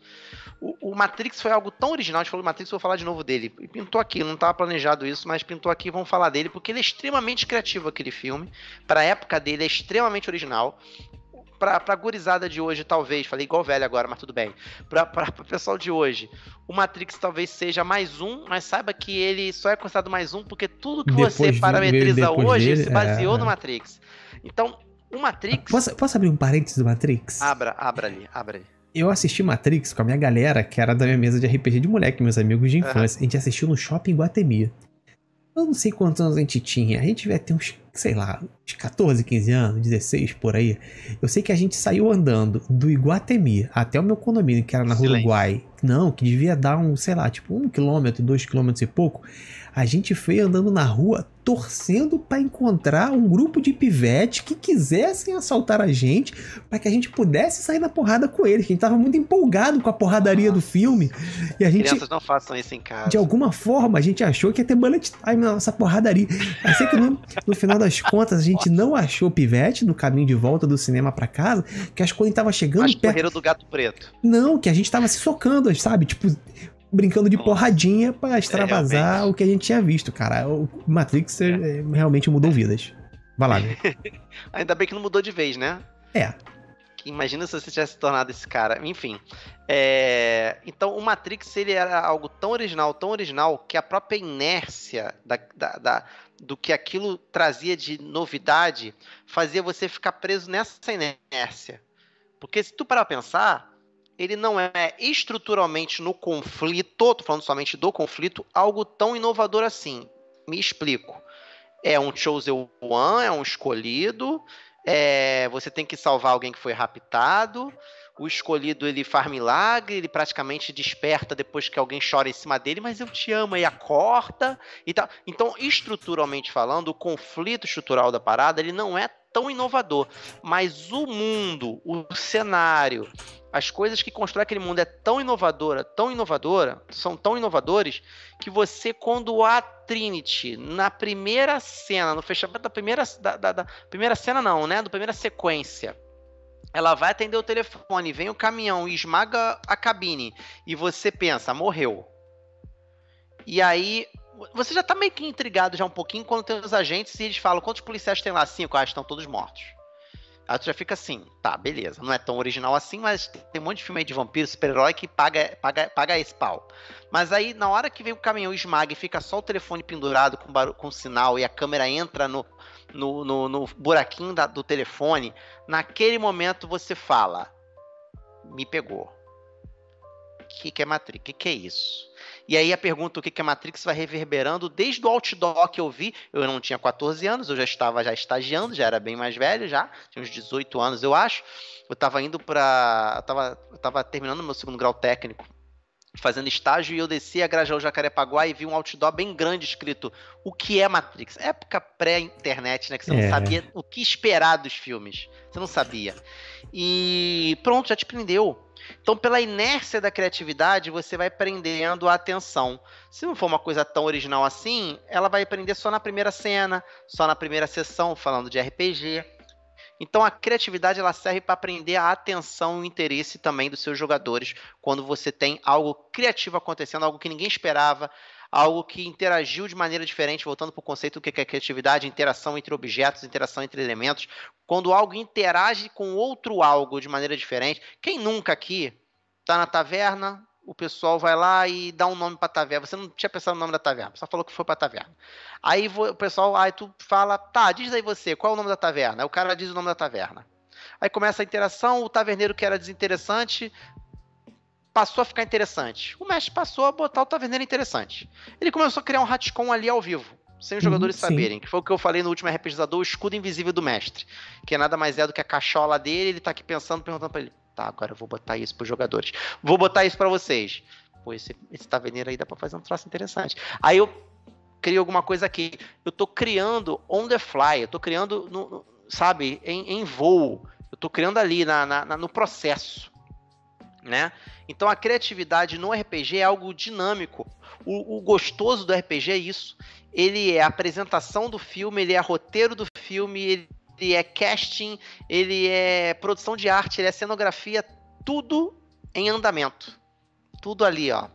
O Matrix foi algo tão original, a gente falou do Matrix, vou falar de novo dele. E pintou aqui, não estava planejado isso, mas pintou aqui, vamos falar dele, porque ele é extremamente criativo, aquele filme. Para a época dele, é extremamente original. Pra gurizada de hoje, talvez, falei igual velho agora, mas tudo bem. Pra pessoal de hoje, o Matrix talvez seja mais um, mas saiba que ele só é considerado mais um porque tudo que você parametriza hoje se baseou no Matrix. Então, o Matrix... Posso abrir um parênteses do Matrix? Abra ali. Eu assisti Matrix com a minha galera, que era da minha mesa de RPG de moleque, meus amigos de infância. A gente assistiu no Shopping Guatemi. Eu não sei quantos anos a gente tinha. A gente devia ter uns, sei lá, uns 14, 15 anos, 16 por aí. Eu sei que a gente saiu andando do Iguatemi até o meu condomínio, que era na Rua Uruguai. Não, que devia dar sei lá, tipo 1 quilômetro, 2 quilômetros e pouco. A gente foi andando na rua torcendo para encontrar um grupo de pivete que quisessem assaltar a gente para que a gente pudesse sair na porrada com eles. Que a gente tava muito empolgado com a porradaria do filme. E a gente, crianças não façam isso em casa. De alguma forma, a gente achou que ia ter bullet time na nossa porradaria. Eu sei que no final das contas a gente não achou pivete no caminho de volta do cinema para casa, que acho que quando a gente tava chegando perto... correram do gato preto. Não, que a gente tava se socando, sabe? Tipo... brincando de porradinha pra extravasar o que a gente tinha visto, cara. O Matrix realmente mudou vidas. Vai lá, né? Ainda bem que não mudou de vez, né? Imagina se você tivesse tornado esse cara. Enfim. Então, o Matrix, ele era algo tão original, que a própria inércia do que aquilo trazia de novidade fazia você ficar preso nessa inércia. Porque se tu parar pra pensar, ele não é estruturalmente no conflito, tô falando somente do conflito, algo tão inovador assim. Me explico. É um chosen one, é um escolhido, você tem que salvar alguém que foi raptado, o escolhido ele faz milagre, ele praticamente desperta depois que alguém chora em cima dele, mas eu te amo, e acorda e tal. Então, estruturalmente falando, o conflito estrutural da parada, ele não é tão inovador, mas o mundo, o cenário, as coisas que constroem aquele mundo são tão inovadores, que você, quando a Trinity, na primeira cena, no fechamento da primeira cena não, né, da primeira sequência, ela vai atender o telefone, vem o caminhão e esmaga a cabine, e você pensa, morreu. E aí, você já tá meio que intrigado já um pouquinho quando tem os agentes e eles falam, quantos policiais tem lá? 5, estão todos mortos. Aí tu já fica assim, tá, beleza, não é tão original assim, mas tem um monte de filme aí de vampiro, super-herói que paga esse pau. Mas aí, na hora que vem o caminhão esmaga e fica só o telefone pendurado com sinal e a câmera entra no buraquinho do telefone, naquele momento você fala, me pegou. O que é Matrix? O que é isso? E aí a pergunta, o que é Matrix, vai reverberando desde o outdoor que eu vi. Eu não tinha 14 anos, eu já estava estagiando, já era bem mais velho já, tinha uns 18 anos, eu acho. Eu estava indo para... Eu tava terminando meu segundo grau técnico, fazendo estágio, e eu desci a Grajaú Jacarepaguá e vi um outdoor bem grande escrito, o que é Matrix? Época pré-internet, né, que você não sabia o que esperar dos filmes. Você não sabia. E pronto, já te prendeu. Então, pela inércia da criatividade, você vai prendendo a atenção. Se não for uma coisa tão original assim, ela vai prender só na primeira cena, só na primeira sessão, falando de RPG. Então, a criatividade ela serve para prender a atenção e o interesse também dos seus jogadores quando você tem algo criativo acontecendo, algo que ninguém esperava, algo que interagiu de maneira diferente, voltando para o conceito do que é criatividade, interação entre objetos, interação entre elementos. Quando algo interage com outro algo de maneira diferente. Quem nunca aqui está na taverna, o pessoal vai lá e dá um nome para a taverna. Você não tinha pensado no nome da taverna, só falou que foi para a taverna. Aí o pessoal, aí tu fala, tá, diz aí você, qual é o nome da taverna? Aí o cara diz o nome da taverna. Aí começa a interação, o taverneiro que era desinteressante passou a ficar interessante. O mestre passou a botar o taverneiro interessante. Ele começou a criar um retcon ali ao vivo, sem os jogadores saberem, que foi o que eu falei no último RPGizador, o escudo invisível do mestre, que nada mais é do que a cachola dele, ele tá aqui perguntando pra ele, tá, agora eu vou botar isso pros jogadores. Vou botar isso pra vocês. Pô, esse taverneiro aí dá pra fazer um troço interessante. Aí eu crio alguma coisa aqui. Eu tô criando on the fly, eu tô criando, sabe, em voo. Eu tô criando ali no processo, né? Então a criatividade no RPG é algo dinâmico. O gostoso do RPG é isso. Ele é a apresentação do filme, ele é roteiro do filme, ele é casting, ele é produção de arte, ele é cenografia, tudo em andamento. Tudo ali, ó,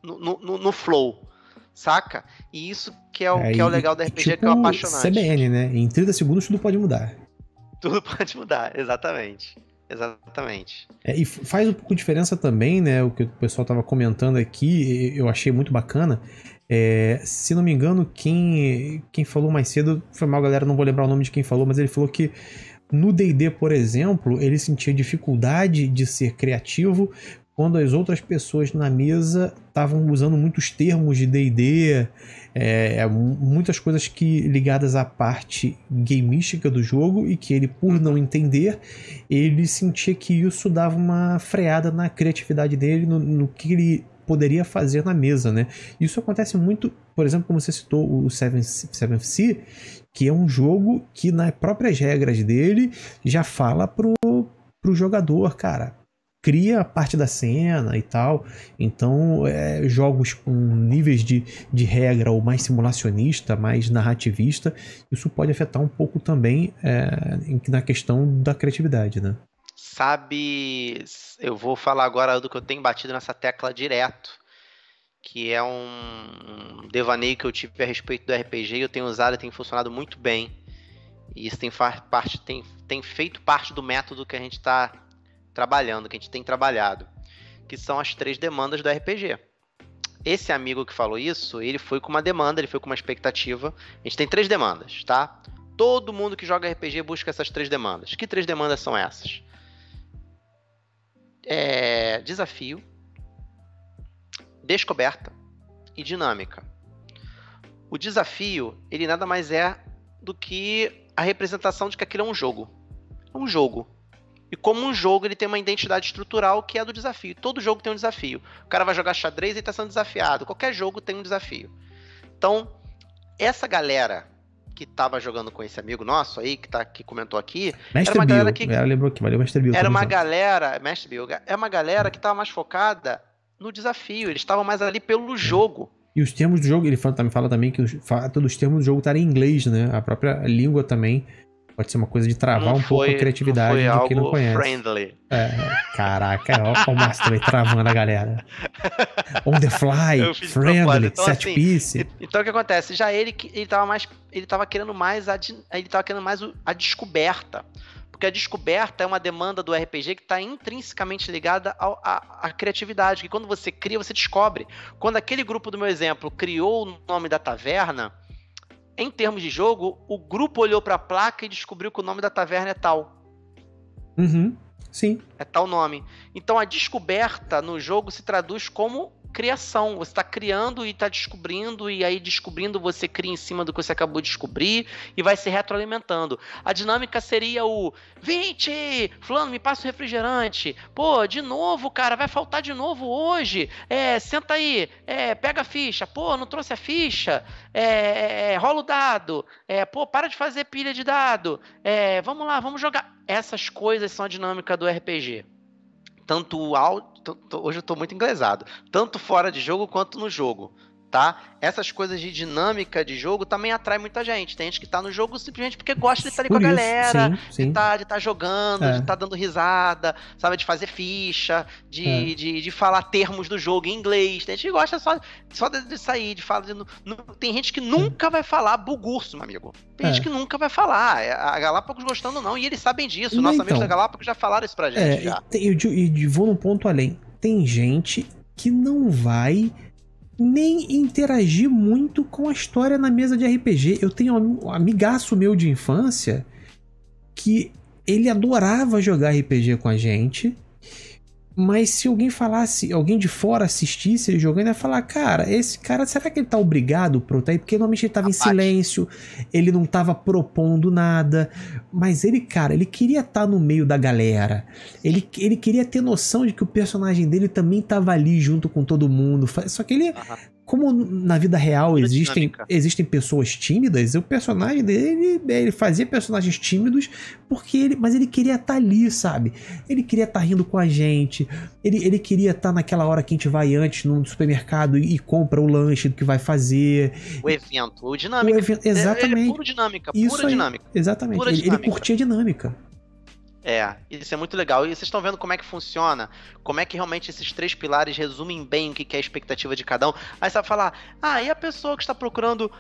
no flow, saca? E isso que é o legal do RPG, tipo, que é o apaixonante. CBN, né? Em 30 segundos tudo pode mudar. Tudo pode mudar, exatamente. Exatamente. E faz um pouco de diferença também, né? O que o pessoal estava comentando aqui, eu achei muito bacana. Se não me engano, quem falou mais cedo, foi mal, galera, não vou lembrar o nome de quem falou, mas ele falou que no D&D, por exemplo, ele sentia dificuldade de ser criativo quando as outras pessoas na mesa estavam usando muitos termos de D&D, muitas coisas ligadas à parte gameística do jogo, e que ele, por não entender, ele sentia que isso dava uma freada na criatividade dele, no que ele poderia fazer na mesa, né? Isso acontece muito, por exemplo, como você citou o Seventh Sea, que é um jogo que nas próprias regras dele já fala pro jogador, cara, cria a parte da cena e tal. Então, jogos com níveis de regra ou mais simulacionista, mais narrativista, isso pode afetar um pouco também na questão da criatividade, né? Sabe, eu vou falar agora do que eu tenho batido nessa tecla direto, que é um devaneio que eu tive a respeito do RPG, e eu tenho usado e tem funcionado muito bem. E isso tem feito parte do método que a gente está trabalhando, que a gente tem trabalhado, que são as 3 demandas do RPG. Esse amigo que falou isso, ele foi com uma demanda, ele foi com uma expectativa. A gente tem 3 demandas, tá? Todo mundo que joga RPG busca essas 3 demandas. Que 3 demandas são essas? Desafio, descoberta e dinâmica. O desafio, ele nada mais é do que a representação de que aquilo é um jogo. É um jogo. E como um jogo, ele tem uma identidade estrutural que é a do desafio. Todo jogo tem um desafio. O cara vai jogar xadrez e está sendo desafiado. Qualquer jogo tem um desafio. Então, essa galera que estava jogando com esse amigo nosso aí, que comentou aqui, Mestre era uma Bill, galera que... ela lembrou que valeu Mestre Bill. Era uma galera... Mestre Bill, é uma galera que estava mais focada no desafio. Eles estavam mais ali pelo jogo. E os termos do jogo, ele fala também que todos os termos do jogo estarem em inglês, né? A própria língua também pode ser uma coisa de travar pouco a criatividade de quem não conhece. Friendly. Caraca, ó o Márcio também travando a galera. On the fly, friendly, então, set assim, piece. Então o que acontece? Já ele tava querendo mais a descoberta. Porque a descoberta é uma demanda do RPG que está intrinsecamente ligada à criatividade, que quando você cria, você descobre. Quando aquele grupo do meu exemplo criou o nome da taverna, em termos de jogo, o grupo olhou para a placa e descobriu que o nome da taverna é tal. Uhum. Sim. É tal nome. Então a descoberta no jogo se traduz como criação. Você está criando e está descobrindo, e aí descobrindo você cria em cima do que você acabou de descobrir e vai se retroalimentando. A dinâmica seria o 20, fulano, me passa o refrigerante. Pô, de novo, cara, vai faltar de novo hoje. Senta aí, pega a ficha. Pô, não trouxe a ficha. Rola o dado. Pô, para de fazer pilha de dado. Vamos lá, vamos jogar. Essas coisas são a dinâmica do RPG. Hoje eu tô muito inglesado. Tanto fora de jogo quanto no jogo, tá? Essas coisas de dinâmica de jogo também atraem muita gente. Tem gente que tá no jogo simplesmente porque gosta de estar ali com a galera, sim. De tá jogando, de estar dando risada, sabe? De fazer ficha, de falar termos do jogo em inglês. Tem gente que gosta só de sair, de falar. Tem gente que nunca vai falar bugurso, meu amigo. Tem gente que nunca vai falar. A Galápagos gostando não, e eles sabem disso. Nossos amigos da Galápagos já falaram isso pra gente. Eu vou num ponto além. Tem gente que não vai nem interagir muito com a história na mesa de RPG. Eu tenho um amigaço meu de infância que ele adorava jogar RPG com a gente, mas se alguém de fora assistisse ele jogando, ia falar, cara, esse cara, será que ele tá obrigado pro tá aí? Porque normalmente ele tava em silêncio, ele não tava propondo nada, mas ele queria estar no meio da galera, ele queria ter noção de que o personagem dele também tava ali junto com todo mundo, só que ele... Como na vida real existem pessoas tímidas, o personagem dele, ele fazia personagens tímidos mas ele queria estar ali, sabe? Ele queria estar rindo com a gente, ele queria estar naquela hora que a gente vai antes no supermercado e compra o lanche do que vai fazer. O evento, o dinâmica. Exatamente. Ele é puro dinâmica, pura dinâmica. Exatamente, ele curtia a dinâmica. Isso é muito legal. E vocês estão vendo como é que funciona, como é que realmente esses 3 pilares resumem bem o que é a expectativa de cada um. Aí você vai falar, e a pessoa que está procurando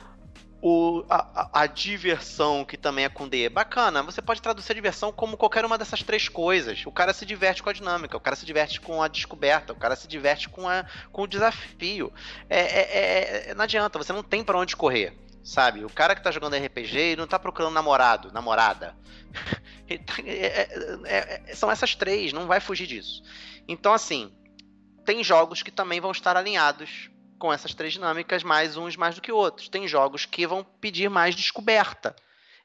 a diversão, que também é com D? Bacana, você pode traduzir a diversão como qualquer uma dessas 3 coisas. O cara se diverte com a dinâmica, o cara se diverte com a descoberta, o cara se diverte com o desafio. Não adianta, você não tem pra onde correr. Sabe, o cara que tá jogando RPG, ele não tá procurando namorada. São essas 3, não vai fugir disso. Então, assim, tem jogos que também vão estar alinhados com essas 3 dinâmicas, uns mais do que outros. Tem jogos que vão pedir mais descoberta.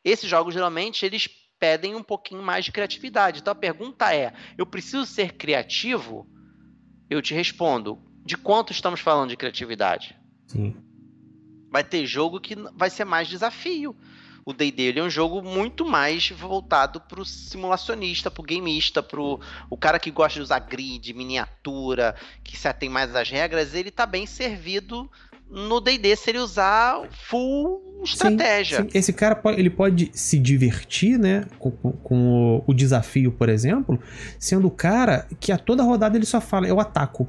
Esses jogos, geralmente, eles pedem um pouquinho mais de criatividade. Então, a pergunta é, eu preciso ser criativo? Eu te respondo, de quanto estamos falando de criatividade? Sim. Vai ter jogo que vai ser mais desafio. O D&D é um jogo muito mais voltado pro simulacionista, pro gameista, pro o cara que gosta de usar grid, miniatura, que se atém mais às regras, ele tá bem servido no D&D se ele usar full estratégia. Sim. Esse cara ele pode se divertir, né, com o desafio, por exemplo, sendo o cara que a toda rodada ele só fala, eu ataco.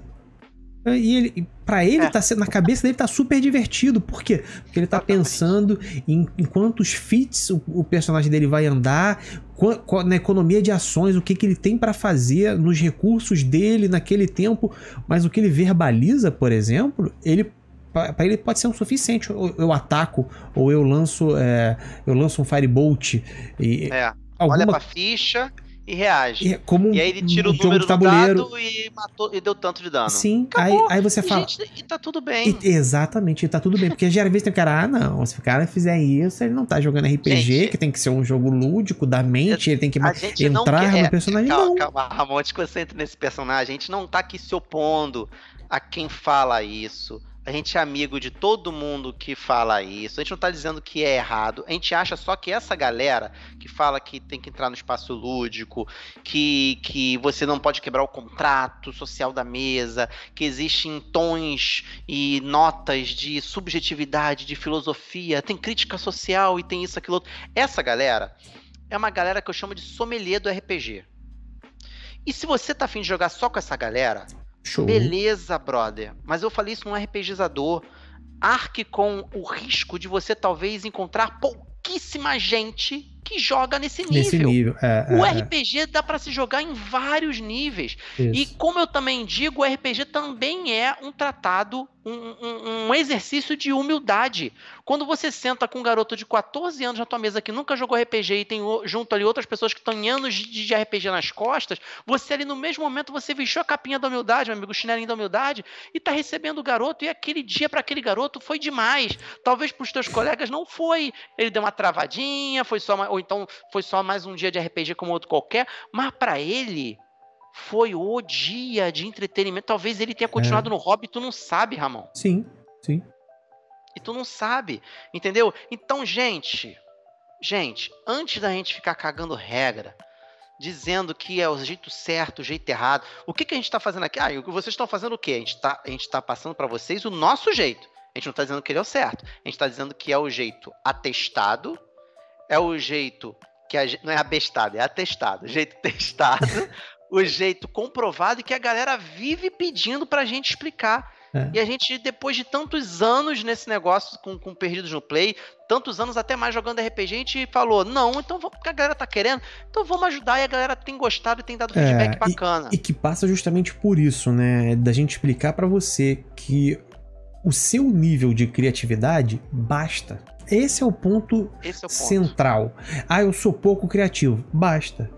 E pra ele, na cabeça dele tá super divertido. Por quê? Porque ele tá pensando em quantos feats o personagem dele vai andar, na economia de ações, o que ele tem pra fazer, nos recursos dele naquele tempo. Mas o que ele verbaliza, por exemplo, pra ele pode ser o suficiente. Eu ataco, ou eu lanço um Firebolt. Olha pra ficha e reage. E aí ele tira o número do dado e deu tanto de dano. Sim, aí você fala... E tá tudo bem. Exatamente, tá tudo bem. Porque geralmente tem o cara, não, se o cara fizer isso, ele não tá jogando RPG, que tem que ser um jogo lúdico, da mente, ele tem que entrar no personagem. Calma, Ramon, antes que você entre nesse personagem, a gente não tá aqui se opondo a quem fala isso. A gente é amigo de todo mundo que fala isso. A gente não tá dizendo que é errado. A gente acha só que essa galera que fala que tem que entrar no espaço lúdico, que você não pode quebrar o contrato social da mesa, que existem tons e notas de subjetividade, de filosofia, tem crítica social e tem isso, aquilo outro. Essa galera é uma galera que eu chamo de sommelier do RPG. E se você tá afim de jogar só com essa galera... Show. Beleza, brother. Mas eu falei isso num RPGizador. Arque com o risco de você talvez encontrar pouquíssima gente que joga nesse nível. Nesse nível. O RPG dá para se jogar em vários níveis. Isso. E como eu também digo, o RPG também é um tratado, um exercício de humildade. Quando você senta com um garoto de 14 anos na tua mesa que nunca jogou RPG e tem junto ali outras pessoas que estão em anos de RPG nas costas, você ali no mesmo momento você vestiu a capinha da humildade, meu amigo, o chinelinho da humildade, e tá recebendo o garoto, e aquele dia para aquele garoto foi demais. Talvez para os teus colegas não foi. Ele deu uma travadinha, ou então foi só mais um dia de RPG como outro qualquer, mas para ele foi o dia de entretenimento. Talvez ele tenha continuado no hobby, tu não sabe, Ramon. Sim. E tu não sabe, entendeu? Então, gente, antes da gente ficar cagando regra, dizendo que é o jeito certo, o jeito errado, o que a gente está fazendo aqui? Vocês estão fazendo o quê? A gente tá passando para vocês o nosso jeito. A gente não está dizendo que ele é o certo. A gente está dizendo que é o jeito atestado, é o jeito que não é abestado, é atestado, o jeito testado, o jeito comprovado e que a galera vive pedindo pra gente explicar. E a gente, depois de tantos anos nesse negócio com Perdidos no Play, tantos anos até mais jogando RPG, a gente falou, não, então porque a galera tá querendo, então vamos ajudar, e a galera tem gostado e tem dado feedback bacana. E que passa justamente por isso, né, da gente explicar pra você que o seu nível de criatividade basta. Esse é o ponto central. Eu sou pouco criativo. Basta.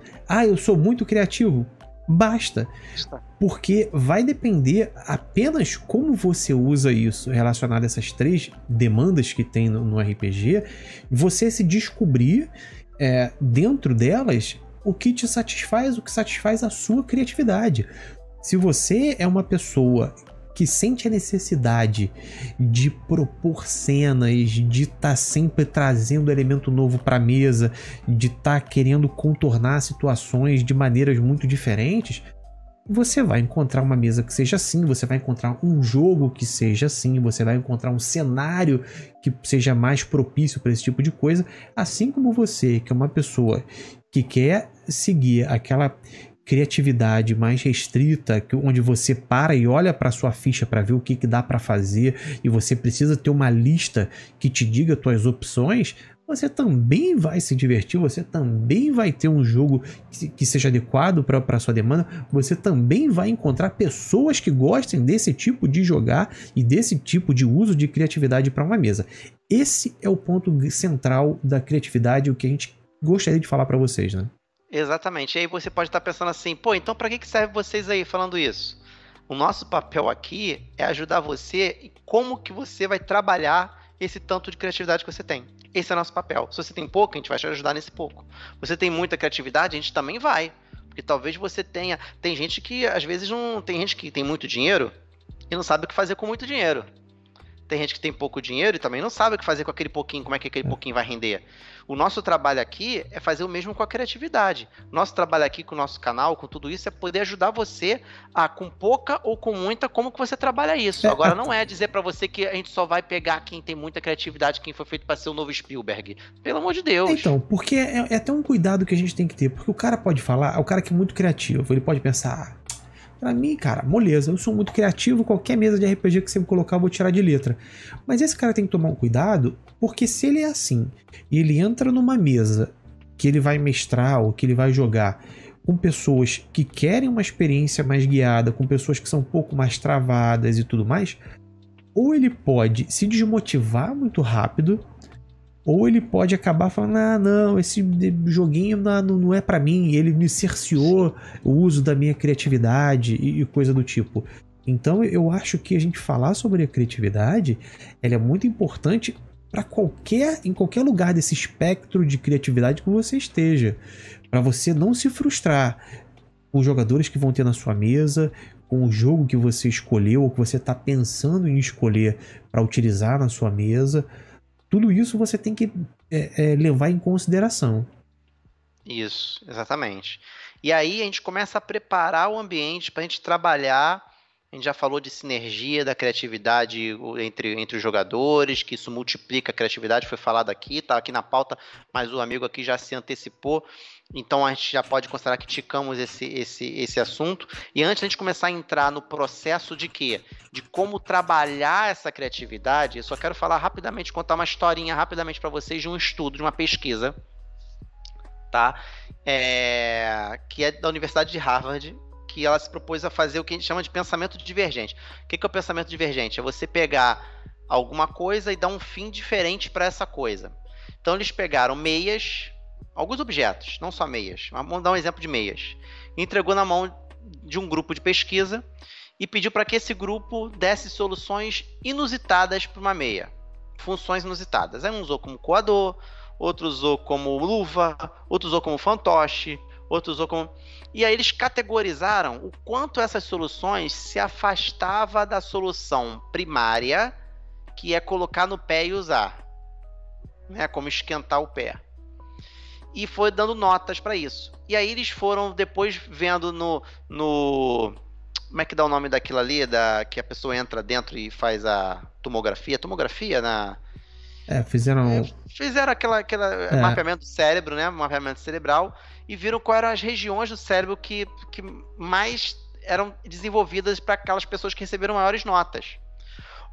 Eu sou muito criativo. Basta. Porque vai depender apenas como você usa isso relacionado a essas 3 demandas que tem no RPG, você se descobrir dentro delas o que te satisfaz, o que satisfaz a sua criatividade. Se você é uma pessoa que sente a necessidade de propor cenas, de estar sempre trazendo elemento novo para a mesa, de estar querendo contornar situações de maneiras muito diferentes, você vai encontrar uma mesa que seja assim, você vai encontrar um jogo que seja assim, você vai encontrar um cenário que seja mais propício para esse tipo de coisa, assim como você, que é uma pessoa que quer seguir aquela criatividade mais restrita, onde você para e olha para sua ficha para ver o que dá para fazer e você precisa ter uma lista que te diga as tuas opções, você também vai se divertir, você também vai ter um jogo que seja adequado para a sua demanda, você também vai encontrar pessoas que gostem desse tipo de jogar e desse tipo de uso de criatividade para uma mesa. Esse é o ponto central da criatividade, o que a gente gostaria de falar para vocês, né? Exatamente. E aí você pode estar pensando assim, então para que serve vocês aí falando isso? O nosso papel aqui é ajudar você e como que você vai trabalhar esse tanto de criatividade que você tem. Esse é o nosso papel. Se você tem pouco, a gente vai te ajudar nesse pouco. Você tem muita criatividade, a gente também vai. Porque talvez você tenha... Tem gente que, às vezes, não... Tem gente que tem muito dinheiro e não sabe o que fazer com muito dinheiro. Tem gente que tem pouco dinheiro e também não sabe o que fazer com aquele pouquinho, como é que aquele pouquinho vai render. O nosso trabalho aqui é fazer o mesmo com a criatividade. Nosso trabalho aqui com o nosso canal, com tudo isso, é poder ajudar você com pouca ou com muita, como que você trabalha isso. Agora não é dizer pra você que a gente só vai pegar quem tem muita criatividade, quem foi feito pra ser o novo Spielberg. Pelo amor de Deus. Então, porque é até um cuidado que a gente tem que ter, porque o cara pode falar, o cara que é muito criativo, ele pode pensar... Pra mim, cara, moleza, eu sou muito criativo, qualquer mesa de RPG que você me colocar eu vou tirar de letra. Mas esse cara tem que tomar um cuidado, porque se ele é assim, e ele entra numa mesa que ele vai mestrar ou que ele vai jogar com pessoas que querem uma experiência mais guiada, com pessoas que são um pouco mais travadas e tudo mais, ou ele pode se desmotivar muito rápido, ou ele pode acabar falando, não, esse joguinho não é pra mim, ele me cerceou o uso da minha criatividade e coisa do tipo. Então eu acho que a gente falar sobre a criatividade, ela é muito importante para em qualquer lugar desse espectro de criatividade que você esteja, para você não se frustrar com os jogadores que vão ter na sua mesa, com o jogo que você escolheu ou que você está pensando em escolher para utilizar na sua mesa. Tudo isso você tem que levar em consideração. Isso, exatamente. E aí a gente começa a preparar o ambiente para a gente trabalhar. A gente já falou de sinergia da criatividade entre os jogadores, que isso multiplica a criatividade, foi falado aqui, está aqui na pauta, mas o amigo aqui já se antecipou. Então a gente já pode considerar que ticamos esse assunto. E antes de a gente começar a entrar no processo de quê? De como trabalhar essa criatividade, eu só quero falar rapidamente, contar uma historinha rapidamente para vocês de um estudo, de uma pesquisa tá? Que é da Universidade de Harvard, que ela se propôs a fazer o que a gente chama de pensamento divergente. O que é o pensamento divergente? É você pegar alguma coisa e dar um fim diferente para essa coisa. Então eles pegaram meias, alguns objetos, não só meias. Vamos dar um exemplo de meias. Entregou na mão de um grupo de pesquisa e pediu para que esse grupo desse soluções inusitadas para uma meia. Funções inusitadas. Aí um usou como coador, outro usou como luva, outro usou como fantoche, outro usou como... E aí eles categorizaram o quanto essas soluções se afastava da solução primária, que é colocar no pé e usar, né? Como esquentar o pé. E foi dando notas para isso. E aí eles foram depois vendo no... Como é que dá o nome daquilo ali, que a pessoa entra dentro e faz a tomografia? Tomografia na... Fizeram aquele mapeamento do cérebro, né? Mapeamento cerebral, e viram quais eram as regiões do cérebro que mais eram desenvolvidas para aquelas pessoas que receberam maiores notas.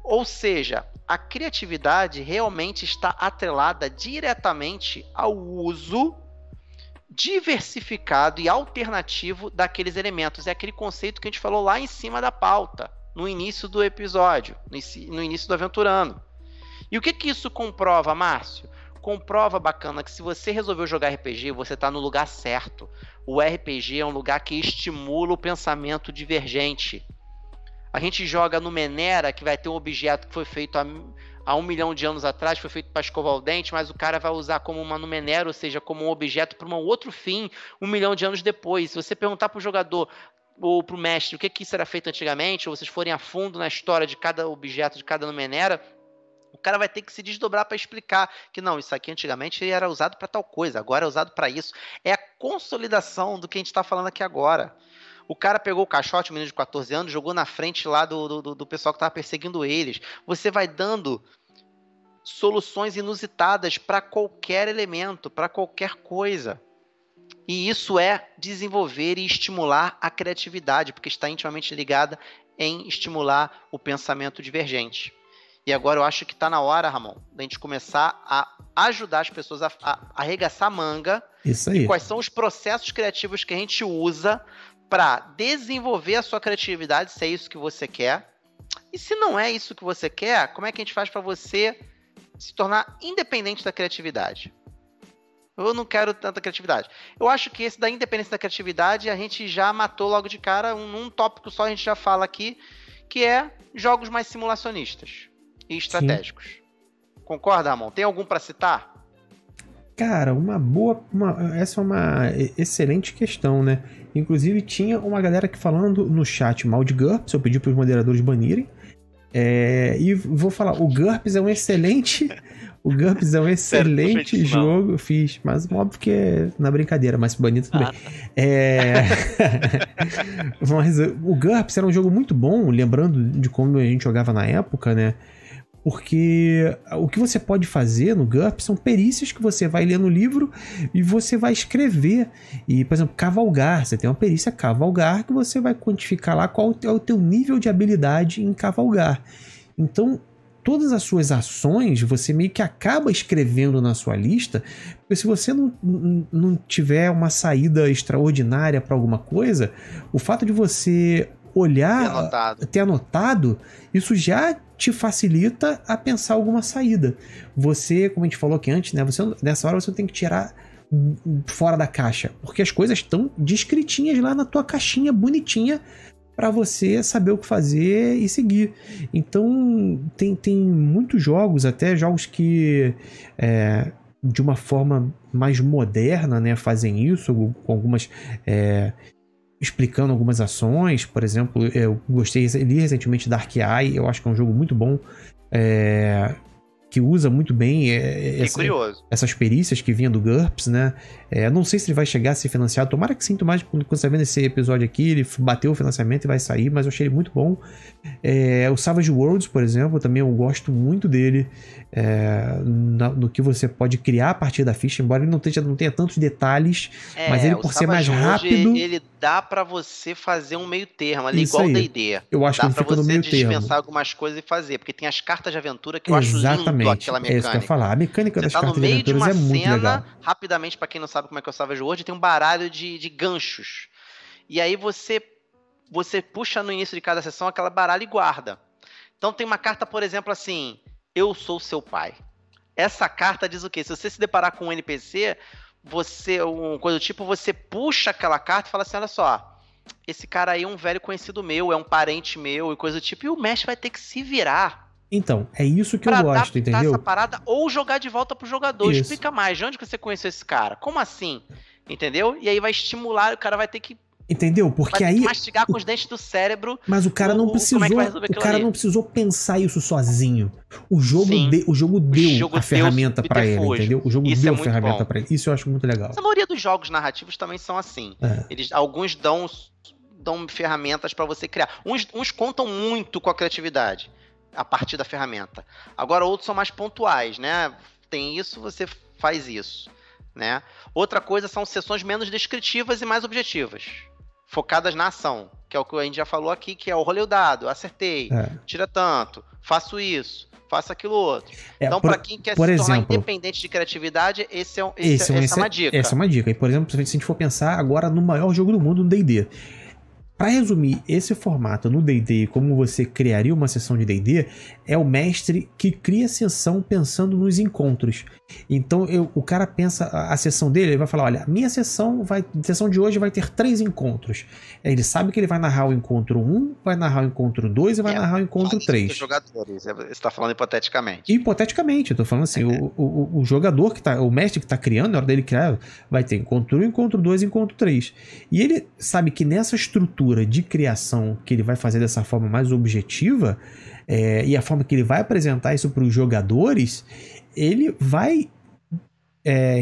Ou seja, a criatividade realmente está atrelada diretamente ao uso diversificado e alternativo daqueles elementos. É aquele conceito que a gente falou lá em cima da pauta, no início do episódio, no início do Aventurando. E o que isso comprova, Márcio? Comprova, bacana, que se você resolveu jogar RPG, você está no lugar certo. O RPG é um lugar que estimula o pensamento divergente. A gente joga no Menera, que vai ter um objeto que foi feito há 1 milhão de anos atrás, foi feito para escovar o dente, mas o cara vai usar como uma Numenera, ou seja, como um objeto para um outro fim, 1 milhão de anos depois. Se você perguntar para o jogador ou para o mestre o que isso era feito antigamente, ou vocês forem a fundo na história de cada objeto, de cada Numenera, o cara vai ter que se desdobrar para explicar que não, isso aqui antigamente era usado para tal coisa, agora é usado para isso. É a consolidação do que a gente está falando aqui agora. O cara pegou o caixote, um menino de 14 anos, jogou na frente lá do pessoal que estava perseguindo eles. Você vai dando soluções inusitadas para qualquer elemento, para qualquer coisa. E isso é desenvolver e estimular a criatividade, porque está intimamente ligada em estimular o pensamento divergente. E agora eu acho que está na hora, Ramon, da gente começar a ajudar as pessoas a arregaçar a manga. Isso aí. E quais são os processos criativos que a gente usa para desenvolver a sua criatividade, se é isso que você quer. E se não é isso que você quer, como é que a gente faz para você se tornar independente da criatividade? Eu não quero tanta criatividade. Eu acho que esse da independência da criatividade a gente já matou logo de cara. Num tópico só a gente já fala aqui, que é jogos mais simulacionistas e estratégicos. Sim. Concorda, Ramon? Tem algum para citar? Cara, essa é uma excelente questão, né? Inclusive tinha uma galera aqui falando no chat mal de GURPS, eu pedi para os moderadores banirem. E vou falar, o GURPS é um excelente... O GURPS é um excelente jogo. Eu fiz, mas óbvio que é na brincadeira, mas banido tudo bem. Mas o GURPS era um jogo muito bom, lembrando de como a gente jogava na época, né? Porque o que você pode fazer no GURPS são perícias que você vai ler no livro e você vai escrever. E, por exemplo, cavalgar. Você tem uma perícia cavalgar que você vai quantificar lá qual é o teu nível de habilidade em cavalgar. Então, todas as suas ações você meio que acaba escrevendo na sua lista, porque se você não tiver uma saída extraordinária para alguma coisa, o fato de você olhar, ter anotado, isso já te facilita a pensar alguma saída. Você, como a gente falou aqui antes, né, nessa hora você tem que tirar fora da caixa, porque as coisas estão descritinhas lá na tua caixinha bonitinha, para você saber o que fazer e seguir. Então tem muitos jogos, até jogos que de uma forma mais moderna, né, fazem isso, com algumas explicando algumas ações. Por exemplo, eu li recentemente Dark Eye, eu acho que é um jogo muito bom, que usa muito bem essas perícias que vinham do GURPS, né? Não sei se ele vai chegar a ser financiado, tomara que sim, tomara que quando você vendo esse episódio aqui, ele bateu o financiamento e vai sair, mas eu achei ele muito bom. O Savage Worlds, por exemplo, também eu gosto muito dele. no que você pode criar a partir da ficha, embora ele não tenha tantos detalhes, mas ele, por ser mais rápido... Ele dá pra você fazer um meio termo ali, igual o D&D. Eu acho que ele fica no meio termo. Dá pra você dispensar algumas coisas e fazer, porque tem as cartas de aventura que eu acho lindo aquela mecânica. É isso que eu ia falar. A mecânica das cartas de aventuras é muito legal. Rapidamente, pra quem não sabe como é que é o Savage World, tem um baralho de ganchos. E aí você puxa no início de cada sessão aquela baralho e guarda. Então tem uma carta, por exemplo, assim... Eu sou seu pai. Essa carta diz o quê? Se você se deparar com um NPC, coisa do tipo, você puxa aquela carta e fala assim, olha só, esse cara aí é um velho conhecido meu, é um parente meu e coisa do tipo, e o mestre vai ter que se virar. Então, é isso que eu gosto, entendeu? Essa parada, ou jogar de volta pro jogador. Isso. Explica mais, de onde que você conheceu esse cara? Como assim? Entendeu? E aí vai estimular, o cara vai ter que... Entendeu? Porque aí mastigar com os dentes do cérebro. Mas o cara não precisou pensar isso sozinho. O jogo deu a ferramenta pra ele, entendeu? O jogo deu a ferramenta pra ele. Isso eu acho muito legal. A maioria dos jogos narrativos também são assim. Alguns dão ferramentas pra você criar. Uns contam muito com a criatividade a partir da ferramenta. Agora outros são mais pontuais, né? Tem isso, você faz isso, né? Outra coisa são sessões menos descritivas e mais objetivas, focadas na ação, que é o que a gente já falou aqui, que é o rolê o dado, acertei, tira tanto, faço isso, faço aquilo outro. Então, para quem quer se tornar independente de criatividade, essa é uma dica. Essa é uma dica. E, por exemplo, se a gente for pensar agora no maior jogo do mundo, no D&D. Para resumir esse formato no D&D, como você criaria uma sessão de D&D, é o mestre que cria a sessão pensando nos encontros. Então o cara pensa a sessão dele, ele vai falar, olha, a minha sessão de hoje vai ter 3 encontros. Ele sabe que ele vai narrar o encontro 1, vai narrar o encontro 2 e vai narrar o encontro 3. Jogadores, você está falando hipoteticamente. Hipoteticamente, eu tô falando assim, o jogador o mestre que está criando, na hora dele criar, vai ter encontro 1, encontro 2 e encontro 3. E ele sabe que nessa estrutura de criação que ele vai fazer dessa forma mais objetiva, e a forma que ele vai apresentar isso para os jogadores, ele vai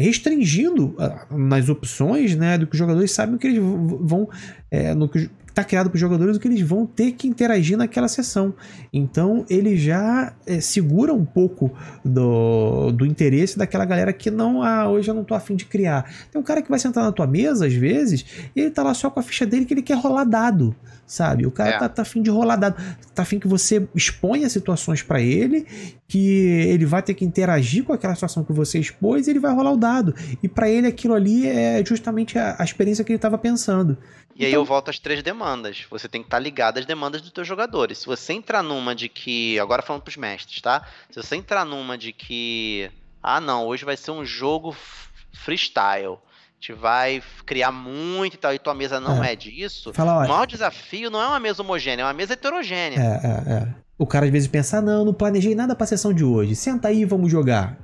restringindo nas opções, né, do que os jogadores sabem que eles vão no que está criado para os jogadores, o que eles vão ter que interagir naquela sessão. Então ele já segura um pouco do interesse daquela galera que hoje eu não tô afim de criar. Tem um cara que vai sentar na tua mesa às vezes e ele tá lá só com a ficha dele que ele quer rolar dado, sabe? O cara tá afim de rolar dado, tá afim que você exponha situações para ele, que ele vai ter que interagir com aquela situação que você expôs e ele vai rolar o dado. E para ele aquilo ali é justamente a experiência que ele estava pensando. E aí eu volto às 3 demandas. Você tem que estar ligado às demandas dos teus jogadores. Se você entrar numa de que... Agora falando pros mestres, tá? Se você entrar numa de que... não, hoje vai ser um jogo freestyle. A gente vai criar muito e tal, e tua mesa não é disso. O maior desafio não é uma mesa homogênea, é uma mesa heterogênea. O cara às vezes pensa, não planejei nada pra sessão de hoje. Senta aí e vamos jogar.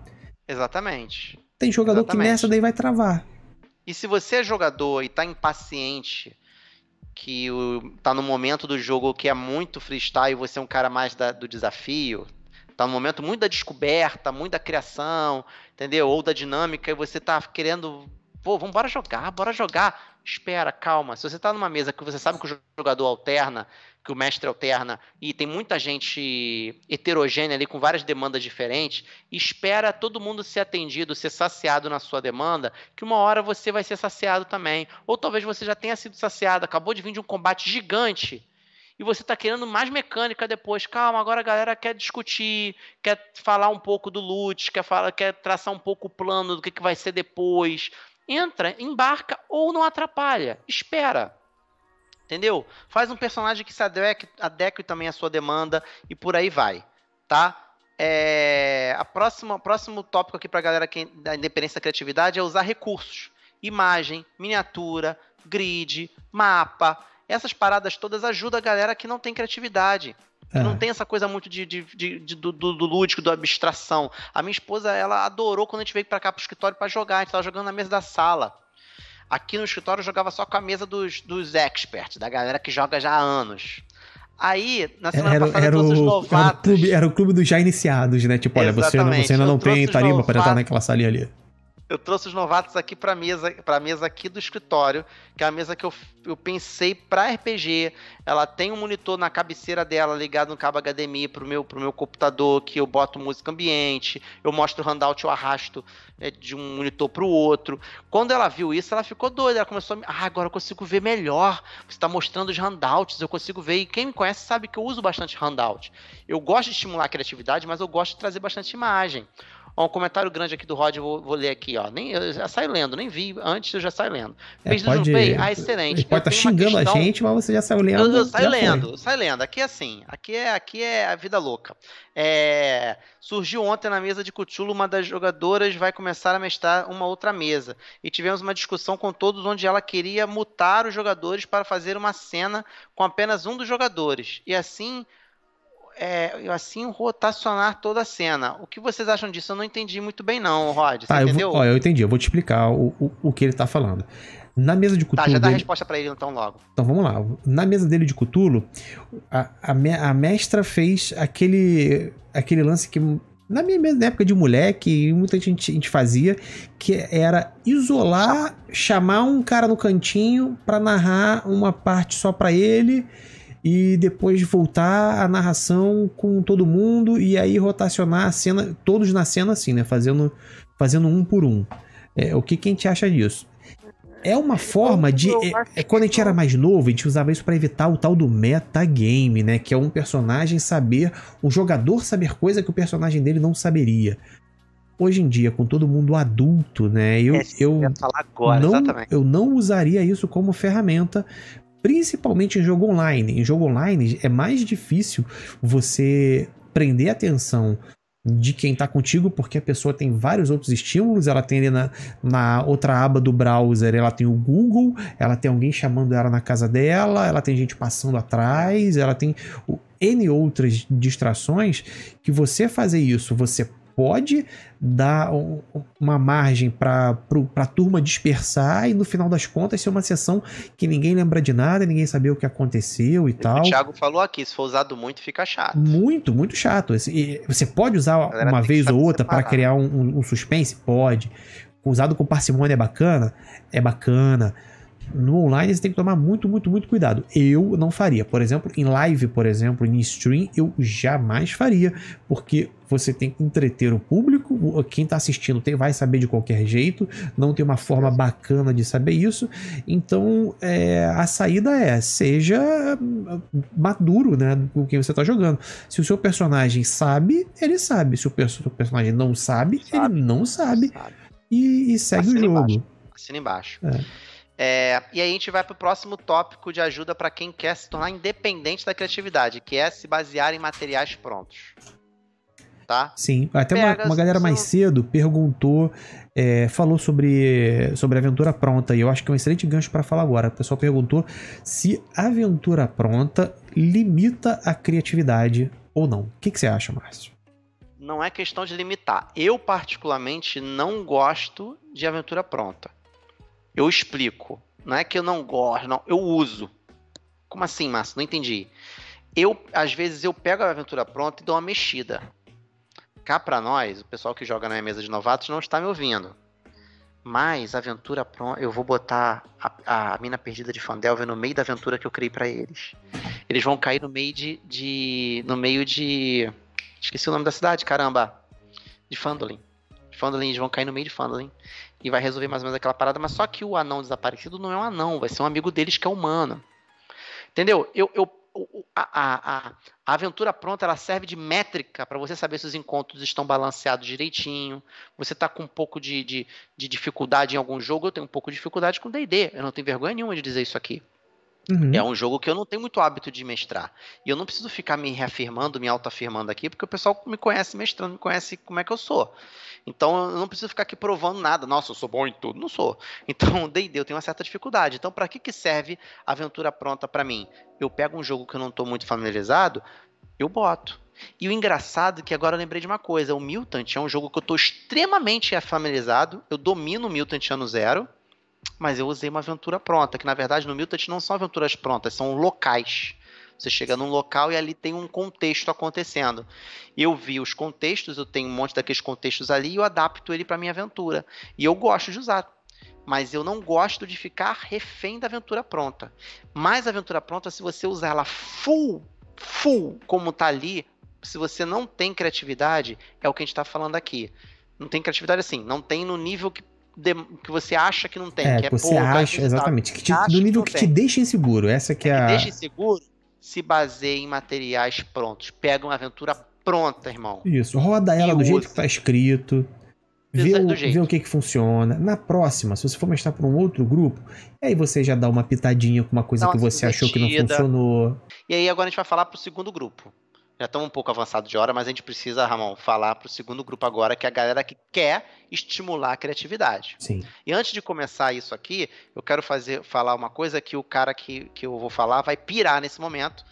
Exatamente. Tem jogador que nessa daí vai travar. E se você é jogador e tá impaciente, que tá no momento do jogo que é muito freestyle e você é um cara mais do desafio, tá no momento muito da descoberta, muito da criação, entendeu? Ou da dinâmica, e você tá querendo, bora jogar. Espera, calma. Se você tá numa mesa que você sabe que o jogador alterna, que o mestre alterna, e tem muita gente heterogênea ali com várias demandas diferentes, espera todo mundo ser atendido, ser saciado na sua demanda, que uma hora você vai ser saciado também. Ou talvez você já tenha sido saciado, acabou de vir de um combate gigante, e você está querendo mais mecânica depois. Calma, agora a galera quer discutir, quer falar um pouco do loot, quer traçar um pouco o plano do que vai ser depois. Entra, embarca ou não atrapalha. Espera. Entendeu? Faz um personagem que se adeque também à sua demanda e por aí vai, tá? Próximo tópico aqui pra galera da independência da criatividade é usar recursos. Imagem, miniatura, grid, mapa. Essas paradas todas ajudam a galera que não tem criatividade. Que não tem essa coisa muito do lúdico, da abstração. A minha esposa, ela adorou quando a gente veio pra cá pro escritório pra jogar. A gente tava jogando na mesa da sala. Aqui no escritório eu jogava só com a mesa dos experts, da galera que joga já há anos. Aí, na semana passada, todos os novatos... Era o clube dos já iniciados, né? Tipo, olha, você ainda não tem tarima para entrar naquela salinha ali. Eu trouxe os novatos aqui pra mesa aqui do escritório, que é a mesa que eu pensei pra RPG. Ela tem um monitor na cabeceira dela ligado no cabo HDMI pro meu computador, que eu boto música ambiente, eu mostro o handout, eu arrasto de um monitor pro outro. Quando ela viu isso, ela ficou doida, ela começou agora eu consigo ver melhor, você tá mostrando os handouts, eu consigo ver, e quem me conhece sabe que eu uso bastante handout. Eu gosto de estimular a criatividade, mas eu gosto de trazer bastante imagem. Ó, um comentário grande aqui do Rod, vou ler aqui, ó. Eu já saio lendo, nem vi antes, eu já saio lendo. Excelente. Ele pode estar xingando a gente, mas você já saiu lendo. Eu saio lendo. Aqui é assim, aqui é a vida louca. Surgiu ontem na mesa de Cthulhu, uma das jogadoras vai começar a mestrar uma outra mesa. E tivemos uma discussão com todos onde ela queria mutar os jogadores para fazer uma cena com apenas um dos jogadores. E assim rotacionar toda a cena. O que vocês acham disso? Eu não entendi muito bem não, Rod. Você entendeu? Eu entendi. Eu vou te explicar o que ele tá falando. Na mesa de Cthulhu... Tá, já dá a resposta pra ele então logo. Então vamos lá. Na mesa dele de Cthulhu, a mestra fez aquele lance que... Na minha mesa, na época de moleque, muita gente fazia, que era isolar, chamar um cara no cantinho pra narrar uma parte só pra ele... E depois voltar a narração com todo mundo e aí rotacionar a cena, todos na cena assim, né? Fazendo um por um. O que a gente acha disso? É uma forma de... quando a gente era mais novo, a gente usava isso para evitar o tal do metagame, né? Que é um personagem o jogador saber coisa que o personagem dele não saberia. Hoje em dia, com todo mundo adulto, né? Eu ia falar agora, exatamente. Eu não usaria isso como ferramenta, principalmente em jogo online. Em jogo online é mais difícil você prender a atenção de quem está contigo, porque a pessoa tem vários outros estímulos. Ela tem ali na outra aba do browser, ela tem o Google, ela tem alguém chamando ela na casa dela, ela tem gente passando atrás, ela tem N outras distrações. Que você fazer isso, você pode dar uma margem para a turma dispersar e no final das contas ser uma sessão que ninguém lembra de nada, ninguém sabia o que aconteceu e tal. O Thiago falou aqui, se for usado muito fica chato. Muito, muito chato. Você pode usar uma vez ou outra para criar um suspense? Pode. Usado com parcimônia é bacana? É bacana. No online você tem que tomar muito, muito, muito cuidado. Eu não faria. Por exemplo, em live, em stream, eu jamais faria, porque você tem que entreter o público, quem está assistindo vai saber de qualquer jeito, não tem uma forma bacana de saber isso. Então, a saída seja maduro, né, com quem você está jogando. Se o seu personagem sabe, ele sabe. Se o seu personagem não sabe, ele não sabe. E segue o jogo. Assina embaixo. E aí a gente vai para o próximo tópico de ajuda para quem quer se tornar independente da criatividade, que é se basear em materiais prontos. Tá? Sim, até uma galera mais cedo perguntou, falou sobre aventura pronta, e eu acho que é um excelente gancho para falar agora. O pessoal perguntou se a aventura pronta limita a criatividade ou não. O que você acha, Márcio? Não é questão de limitar. Eu, particularmente, não gosto de aventura pronta. Eu explico. Não é que eu não gosto, não. Eu uso. Como assim, Márcio? Não entendi. Às vezes, eu pego a aventura pronta e dou uma mexida. Cá pra nós, o pessoal que joga na mesa de novatos não está me ouvindo. Mas a aventura pronta... Eu vou botar a mina perdida de Fandelver no meio da aventura que eu criei pra eles. Eles vão cair no meio de... Esqueci o nome da cidade, caramba. De Phandalin. Eles vão cair no meio de Phandalin. E vai resolver mais ou menos aquela parada, mas só que o anão desaparecido não é um anão, vai ser um amigo deles que é humano. Entendeu? A aventura pronta, ela serve de métrica para você saber se os encontros estão balanceados direitinho. Você tá com um pouco de dificuldade em algum jogo, eu tenho um pouco de dificuldade com D&D. Eu não tenho vergonha nenhuma de dizer isso aqui. Uhum. É um jogo que eu não tenho muito hábito de mestrar. E eu não preciso ficar me reafirmando, me autoafirmando aqui, porque o pessoal me conhece mestrando, me conhece como é que eu sou. Então eu não preciso ficar aqui provando nada. Nossa, eu sou bom em tudo. Não sou. Então, D&D, eu tenho uma certa dificuldade. Então, para que serve a aventura pronta para mim? Eu pego um jogo que eu não estou muito familiarizado, eu boto. E o engraçado é que agora eu lembrei de uma coisa. O Mutant é um jogo que eu estou extremamente familiarizado. Eu domino o Mutant ano zero. Mas eu usei uma aventura pronta, que na verdade no Mutant não são aventuras prontas, são locais. Você chega num local e ali tem um contexto acontecendo. Eu vi os contextos, eu tenho um monte daqueles contextos ali e eu adapto ele para minha aventura. E eu gosto de usar. Mas eu não gosto de ficar refém da aventura pronta. Mas a aventura pronta, se você usar ela full como tá ali, se você não tem criatividade, é o que a gente tá falando aqui. Não tem criatividade assim, não tem no nível que você acha que não tem, que é você pouco, acha, exatamente, no nível que te deixa inseguro, essa que é que a... deixa inseguro, se baseia em materiais prontos. Pega uma aventura pronta, irmão. Isso, roda ela do jeito que tá escrito, vê o que funciona. Na próxima, se você for mostrar para um outro grupo, aí você já dá uma pitadinha com uma coisa que você achou que não funcionou. E aí agora a gente vai falar pro segundo grupo. Já estamos um pouco avançado de hora, mas a gente precisa, Ramon, falar para o segundo grupo agora, que é a galera que quer estimular a criatividade. Sim. E antes de começar isso aqui, eu quero falar uma coisa que o cara que eu vou falar vai pirar nesse momento,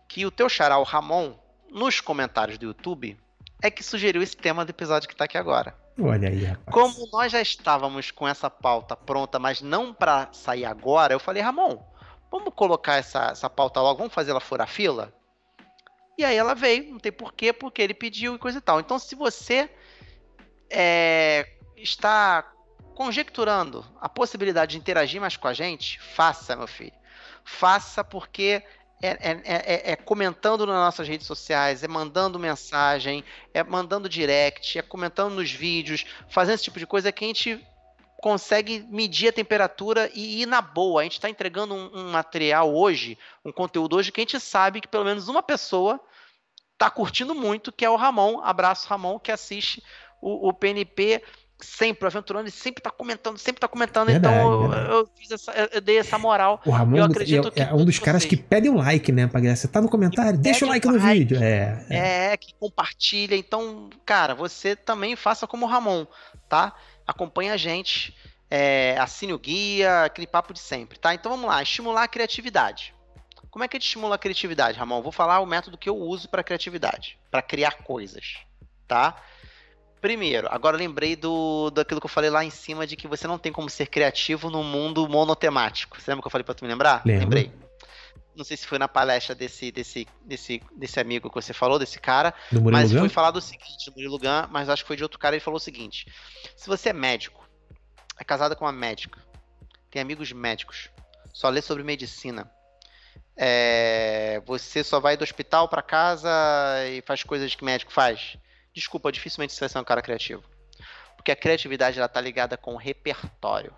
que o teu xará, o Ramon, nos comentários do YouTube, é que sugeriu esse tema do episódio que está aqui agora. Olha aí, rapaz. Como nós já estávamos com essa pauta pronta, mas não para sair agora, eu falei, Ramon, vamos colocar essa pauta logo, vamos fazer ela furar fila? E aí ela veio, não tem porquê, porque ele pediu e coisa e tal. Então, se você está conjecturando a possibilidade de interagir mais com a gente, faça, meu filho. Faça porque é comentando nas nossas redes sociais, é mandando mensagem, é mandando direct, é comentando nos vídeos, fazendo esse tipo de coisa que a gente consegue medir a temperatura e ir na boa. A gente está entregando um material hoje, um conteúdo hoje que a gente sabe que pelo menos uma pessoa tá curtindo muito, que é o Ramon. Abraço, Ramon, que assiste o PNP sempre, o Aventurando, ele sempre tá comentando. Verdade, então verdade. eu dei essa moral. O Ramon eu acredito que é um dos caras que pedem um like, né, pra galera. Você tá no comentário, deixa o like no vídeo. Que compartilha. Então, cara, você também faça como o Ramon, tá? Acompanha a gente, assine o guia, aquele papo de sempre, tá? Então vamos lá, estimular a criatividade. Como é que a gente estimula a criatividade, Ramon? Eu vou falar o método que eu uso para criatividade, para criar coisas, tá? Primeiro, agora eu lembrei daquilo que eu falei lá em cima, de que você não tem como ser criativo num mundo monotemático. Você lembra que eu falei para tu me lembrar? Lembrei. Não sei se foi na palestra desse amigo que você falou, desse cara, mas foi falar do seguinte, do Murilo Gun, mas acho que foi de outro cara, ele falou o seguinte: se você é médico, é casado com uma médica, tem amigos médicos, só lê sobre medicina, você só vai do hospital para casa e faz coisas que médico faz, desculpa, dificilmente você vai ser um cara criativo. Porque a criatividade, ela tá ligada com o repertório.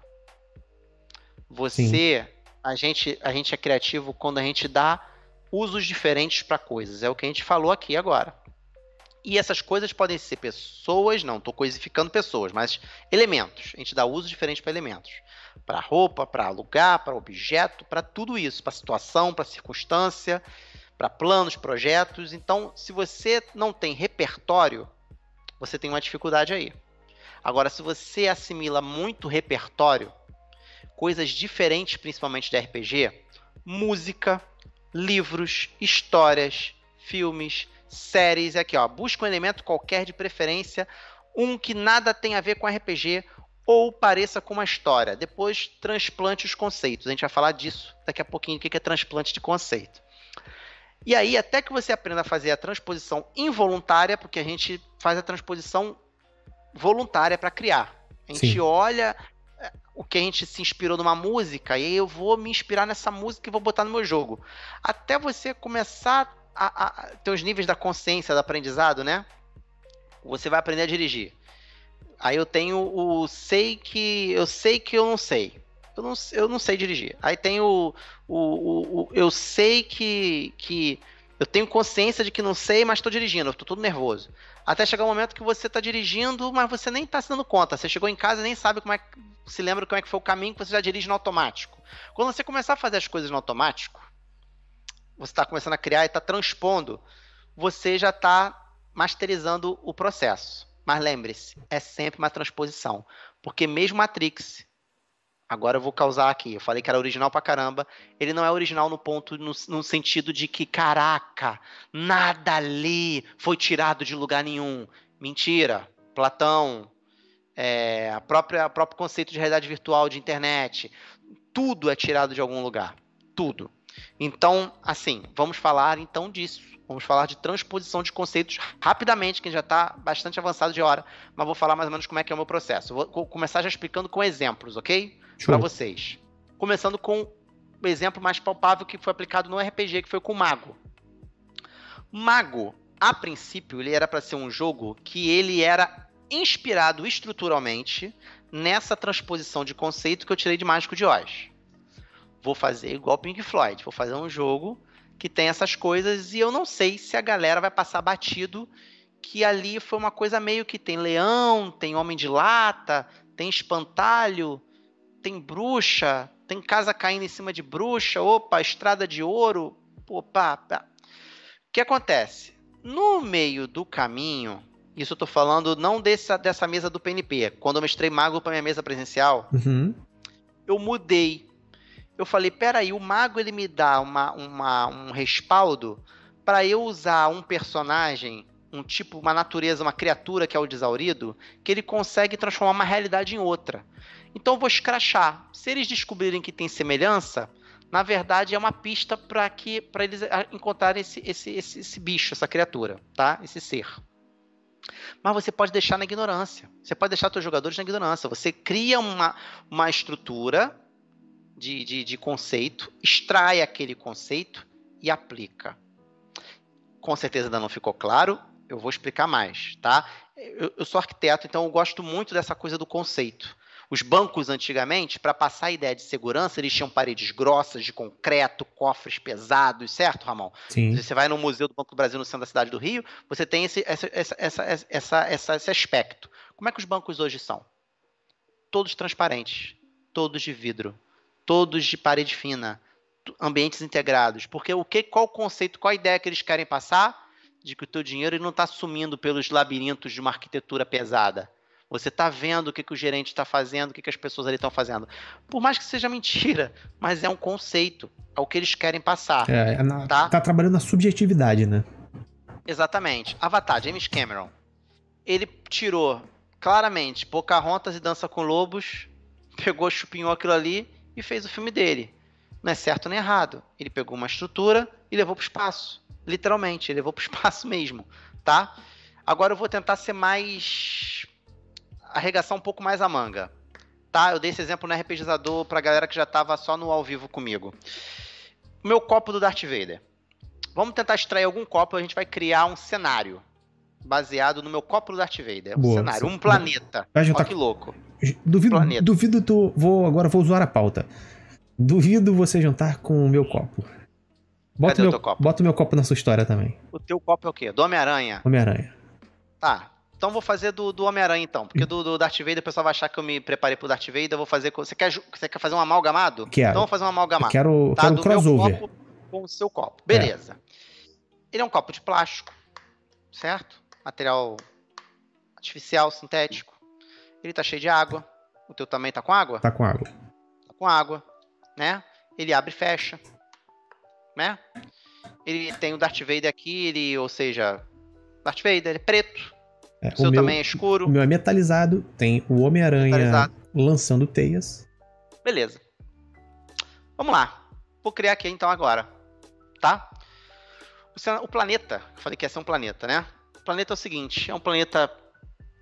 A gente é criativo quando a gente dá usos diferentes para coisas. É o que a gente falou aqui agora. E essas coisas podem ser pessoas, não estou coisificando pessoas, mas elementos. A gente dá usos diferentes para elementos. Para roupa, para lugar, para objeto, para tudo isso. Para situação, para circunstância, para planos, projetos. Então, se você não tem repertório, você tem uma dificuldade aí. Agora, se você assimila muito repertório, coisas diferentes, principalmente de RPG, música, livros, histórias, filmes, séries, aqui ó, busca um elemento qualquer de preferência, um que nada tem a ver com RPG ou pareça com uma história. Depois transplante os conceitos. A gente vai falar disso daqui a pouquinho, o que é transplante de conceito. E aí, até que você aprenda a fazer a transposição involuntária, porque a gente faz a transposição voluntária para criar. A gente olha o que a gente se inspirou numa música, e aí eu vou me inspirar nessa música e vou botar no meu jogo. Até você começar a ter os níveis da consciência, do aprendizado, né? Você vai aprender a dirigir. Aí eu tenho o eu sei que eu não sei. Eu não sei dirigir. Aí tem eu sei que eu tenho consciência de que não sei, mas estou dirigindo, eu estou todo nervoso. Até chegar um momento que você está dirigindo, mas você nem está se dando conta. Você chegou em casa e nem sabe se lembra como é que foi o caminho, que você já dirige no automático. Quando você começar a fazer as coisas no automático, você está começando a criar e está transpondo, você já está masterizando o processo. Mas lembre-se, é sempre uma transposição. Porque mesmo Matrix, agora eu vou causar aqui, eu falei que era original pra caramba, ele não é original no sentido de que, caraca, nada ali foi tirado de lugar nenhum. Mentira. Platão, o próprio conceito de realidade virtual, de internet, tudo é tirado de algum lugar. Tudo. Então, assim, vamos falar então disso. Vamos falar de transposição de conceitos rapidamente, que já está bastante avançado de hora, mas vou falar mais ou menos como é que é o meu processo. Vou começar já explicando com exemplos, ok? Para vocês. Começando com o exemplo mais palpável que foi aplicado no RPG, que foi com o Mago. Mago, a princípio, ele era para ser um jogo que ele era inspirado estruturalmente nessa transposição de conceito que eu tirei de Mágico de Oz. Vou fazer igual Pink Floyd, vou fazer um jogo que tem essas coisas e eu não sei se a galera vai passar batido que ali foi uma coisa meio que tem leão, tem homem de lata, tem espantalho, tem bruxa, tem casa caindo em cima de bruxa, opa, estrada de ouro, opa. O que acontece? No meio do caminho, isso eu tô falando não dessa mesa do PNP, quando eu mestrei Mago para minha mesa presencial, eu mudei. Eu falei, peraí, o Mago ele me dá um respaldo para eu usar um personagem, um tipo, uma natureza, uma criatura que é o Desaurido, que ele consegue transformar uma realidade em outra. Então eu vou escrachar. Se eles descobrirem que tem semelhança, na verdade é uma pista para eles encontrarem esse bicho, essa criatura, tá? Esse ser. Mas você pode deixar na ignorância. Você pode deixar seus jogadores na ignorância. Você cria uma estrutura de conceito, extrai aquele conceito e aplica. Com certeza ainda não ficou claro, eu vou explicar mais, tá? Eu sou arquiteto, então eu gosto muito dessa coisa do conceito. Os bancos, antigamente, para passar a ideia de segurança, eles tinham paredes grossas, de concreto, cofres pesados, certo, Ramon? Sim. Se você vai no Museu do Banco do Brasil, no centro da cidade do Rio, você tem esse aspecto. Como é que os bancos hoje são? Todos transparentes, todos de vidro, todos de parede fina, ambientes integrados. Porque qual o conceito, qual a ideia que eles querem passar? De que o teu dinheiro ele não está sumindo pelos labirintos de uma arquitetura pesada. Você está vendo o que o gerente está fazendo, o que as pessoas ali estão fazendo. Por mais que seja mentira, mas é um conceito. É o que eles querem passar. Tá trabalhando na subjetividade, né? Exatamente. Avatar, James Cameron. Ele tirou claramente Pocahontas e Dança com Lobos, pegou, chupinhou aquilo ali e fez o filme dele. Não é certo nem errado. Ele pegou uma estrutura e levou para o espaço. Literalmente, ele levou para o espaço mesmo, tá? Agora eu vou tentar ser mais... arregaçar um pouco mais a manga, tá? Eu dei esse exemplo no RPGizador pra galera que já tava só no ao vivo comigo. O meu copo do Darth Vader. Vamos tentar extrair algum copo, a gente vai criar um cenário baseado no meu copo do Darth Vader. Um cenário, um planeta. Olha que louco. Duvido agora vou usar a pauta. Duvido você jantar com o meu copo. Cadê o teu copo? Bota o meu copo na sua história também. O teu copo é o quê? Do Homem-Aranha? Homem-Aranha. Tá. Então vou fazer do Homem-Aranha, então. Porque do Darth Vader o pessoal vai achar que eu me preparei pro Darth Vader. Eu vou fazer... Você quer fazer um amalgamado? Quero. Então eu vou fazer um amalgamado. Quero um crossover. Meu copo com o seu copo. Beleza. Ele é um copo de plástico, certo? Material artificial, sintético. Ele tá cheio de água. O teu também tá com água? Tá com água. Tá com água, né? Ele abre e fecha, né? Ele tem o Darth Vader aqui, ou seja, Darth Vader, ele é preto. O seu também é escuro. O meu é metalizado, tem o Homem-Aranha lançando teias. Beleza. Vamos lá. Vou criar aqui então agora, tá? O planeta, eu falei que ia ser um planeta, né? O planeta é o seguinte, é um planeta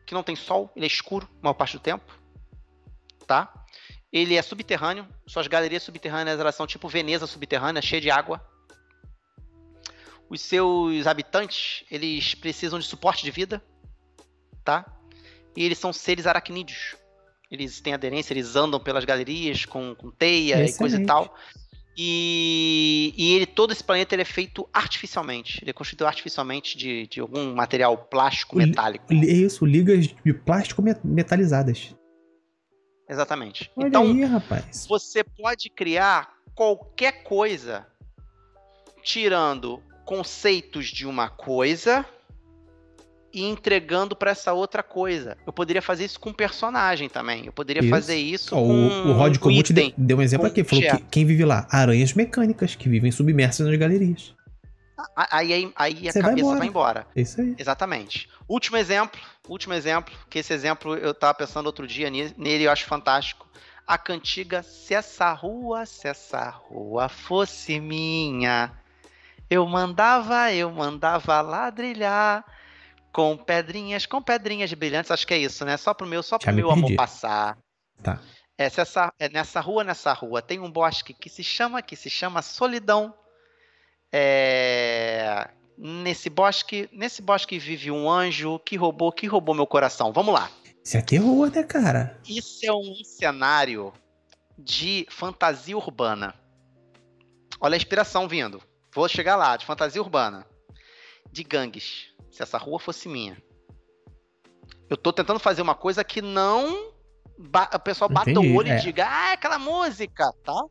que não tem sol, ele é escuro a maior parte do tempo, tá? Ele é subterrâneo, suas galerias subterrâneas, elas são tipo Veneza subterrânea, cheia de água. Os seus habitantes, eles precisam de suporte de vida, tá? E eles são seres aracnídeos. Eles têm aderência, eles andam pelas galerias com teia e coisa e tal. E todo esse planeta ele é feito artificialmente. Ele é construído artificialmente de algum material plástico metálico. Isso, ligas de plástico metalizadas. Exatamente. Olha então, aí, rapaz. Você pode criar qualquer coisa tirando conceitos de uma coisa e entregando para essa outra coisa. Eu poderia fazer isso com personagem também. Eu poderia fazer isso com o Rod Komuth deu um exemplo aqui. Falou que quem vive lá? Aranhas mecânicas que vivem submersas nas galerias. Aí a cabeça vai embora. Isso aí. Exatamente. Último exemplo, que esse exemplo eu tava pensando outro dia nele e eu acho fantástico. a cantiga Se essa rua fosse minha, eu mandava ladrilhar com pedrinhas brilhantes. Acho que é isso, né? Só pro meu amor passar. Tá. Nessa rua tem um bosque que se chama Solidão. Nesse bosque vive um anjo que roubou meu coração. Vamos lá. Isso é terror, né, cara? Isso é um cenário de fantasia urbana. Olha a inspiração vindo. Vou chegar lá, de fantasia urbana. De gangues. Se essa rua fosse minha. Eu tô tentando fazer uma coisa que não... o pessoal bata o olho e diga, é aquela música, tá?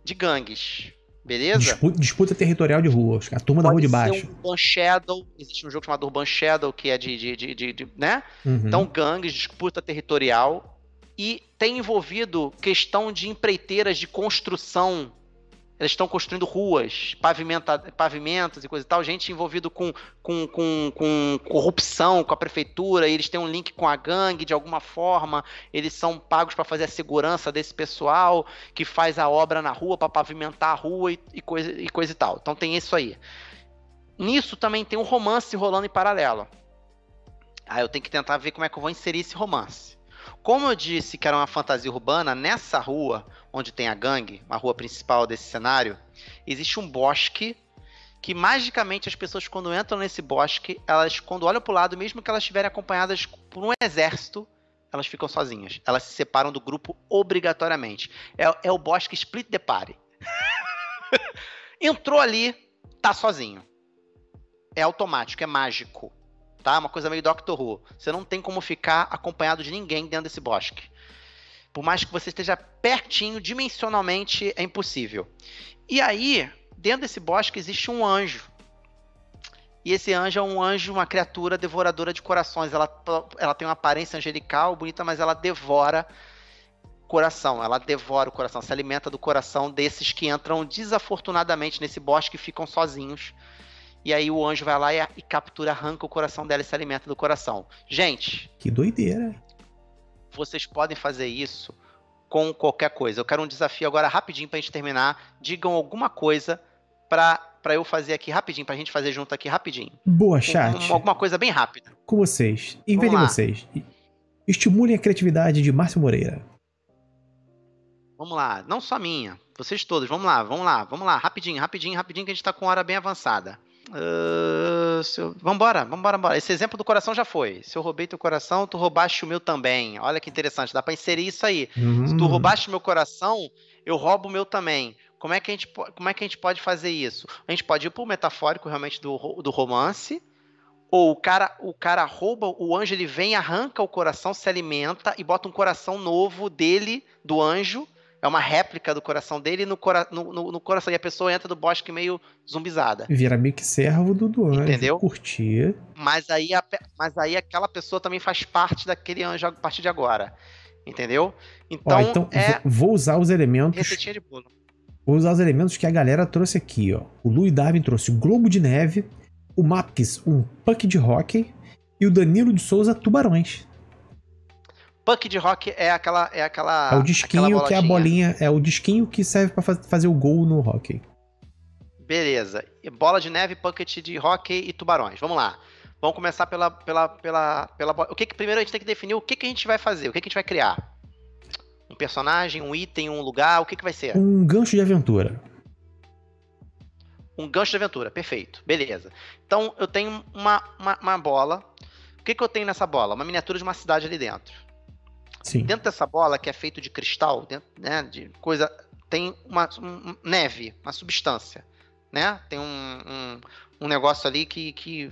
De gangues. Beleza? Disputa territorial de rua. A turma da rua de baixo. Um Urban Shadow. Existe um jogo chamado Urban Shadow, que é né? Uhum. Então, gangues, disputa territorial. E tem envolvido questão de empreiteiras de construção. Eles estão construindo ruas, pavimentos e coisa e tal. Gente envolvido com corrupção, com a prefeitura. E eles têm um link com a gangue de alguma forma. Eles são pagos para fazer a segurança desse pessoal que faz a obra na rua para pavimentar a rua e coisa e tal. Então tem isso aí. Nisso também tem um romance rolando em paralelo. Aí eu tenho que tentar ver como é que eu vou inserir esse romance. Como eu disse que era uma fantasia urbana, nessa rua, onde tem a gangue, a rua principal desse cenário, existe um bosque que, magicamente, as pessoas, quando entram nesse bosque, elas, quando olham para o lado, mesmo que elas estiverem acompanhadas por um exército, elas ficam sozinhas. Elas se separam do grupo obrigatoriamente. É o bosque Split the Party. Entrou ali, tá sozinho. É automático, é mágico. Tá? Uma coisa meio Doctor Who. Você não tem como ficar acompanhado de ninguém dentro desse bosque. Por mais que você esteja pertinho, dimensionalmente é impossível. E aí, dentro desse bosque existe um anjo. E esse anjo é um anjo, uma criatura devoradora de corações. Ela tem uma aparência angelical, bonita, mas ela devora coração. Ela devora o coração, se alimenta do coração desses que entram desafortunadamente nesse bosque e ficam sozinhos. E aí o anjo vai lá e captura, arranca o coração dela e se alimenta do coração. Gente... Que doideira. Vocês podem fazer isso com qualquer coisa. Eu quero um desafio agora rapidinho pra gente terminar. Digam alguma coisa pra eu fazer aqui rapidinho, pra gente fazer junto aqui rapidinho. Boa, chat. Alguma coisa bem rápida. Com vocês. Inventem vocês. Estimulem a criatividade de Márcio Moreira. Vamos lá. Não só minha. Vocês todos. Vamos lá. Rapidinho, que a gente tá com hora bem avançada. Vambora. Esse exemplo do coração já foi. Se eu roubei teu coração, tu roubaste o meu também. Olha que interessante, dá pra inserir isso aí. Se tu roubaste o meu coração, eu roubo o meu também. Como é que a gente pode fazer isso? A gente pode ir pro metafórico realmente do romance, ou o cara rouba, o anjo ele vem, arranca o coração, se alimenta e bota um coração novo dele, do anjo. É uma réplica do coração dele no coração. E a pessoa entra do bosque meio zumbizada. Vira meio que servo do anjo. Entendeu? Curtir. Mas aí aquela pessoa também faz parte daquele anjo a partir de agora. Entendeu? Então vou usar os elementos. Receitinha de bolo. Vou usar os elementos que a galera trouxe aqui, ó. O Louis Darwin trouxe globo de neve, o Mapkis um puck de hóquei e o Danilo de Souza tubarões. Puck de hockey é aquela. É o disquinho que é a bolinha. É o disquinho que serve pra fazer o gol no hockey. Beleza. Bola de neve, bucket de hockey e tubarões. Vamos lá. Vamos começar pela primeiro a gente tem que definir o que a gente vai fazer, o que a gente vai criar. Um personagem, um item, um lugar, o que vai ser? Um gancho de aventura. Um gancho de aventura, perfeito. Beleza. Então eu tenho uma bola. O que eu tenho nessa bola? Uma miniatura de uma cidade ali dentro. Sim. Dentro dessa bola, que é feito de cristal, né, de coisa, tem uma neve, uma substância, né? Tem um negócio ali que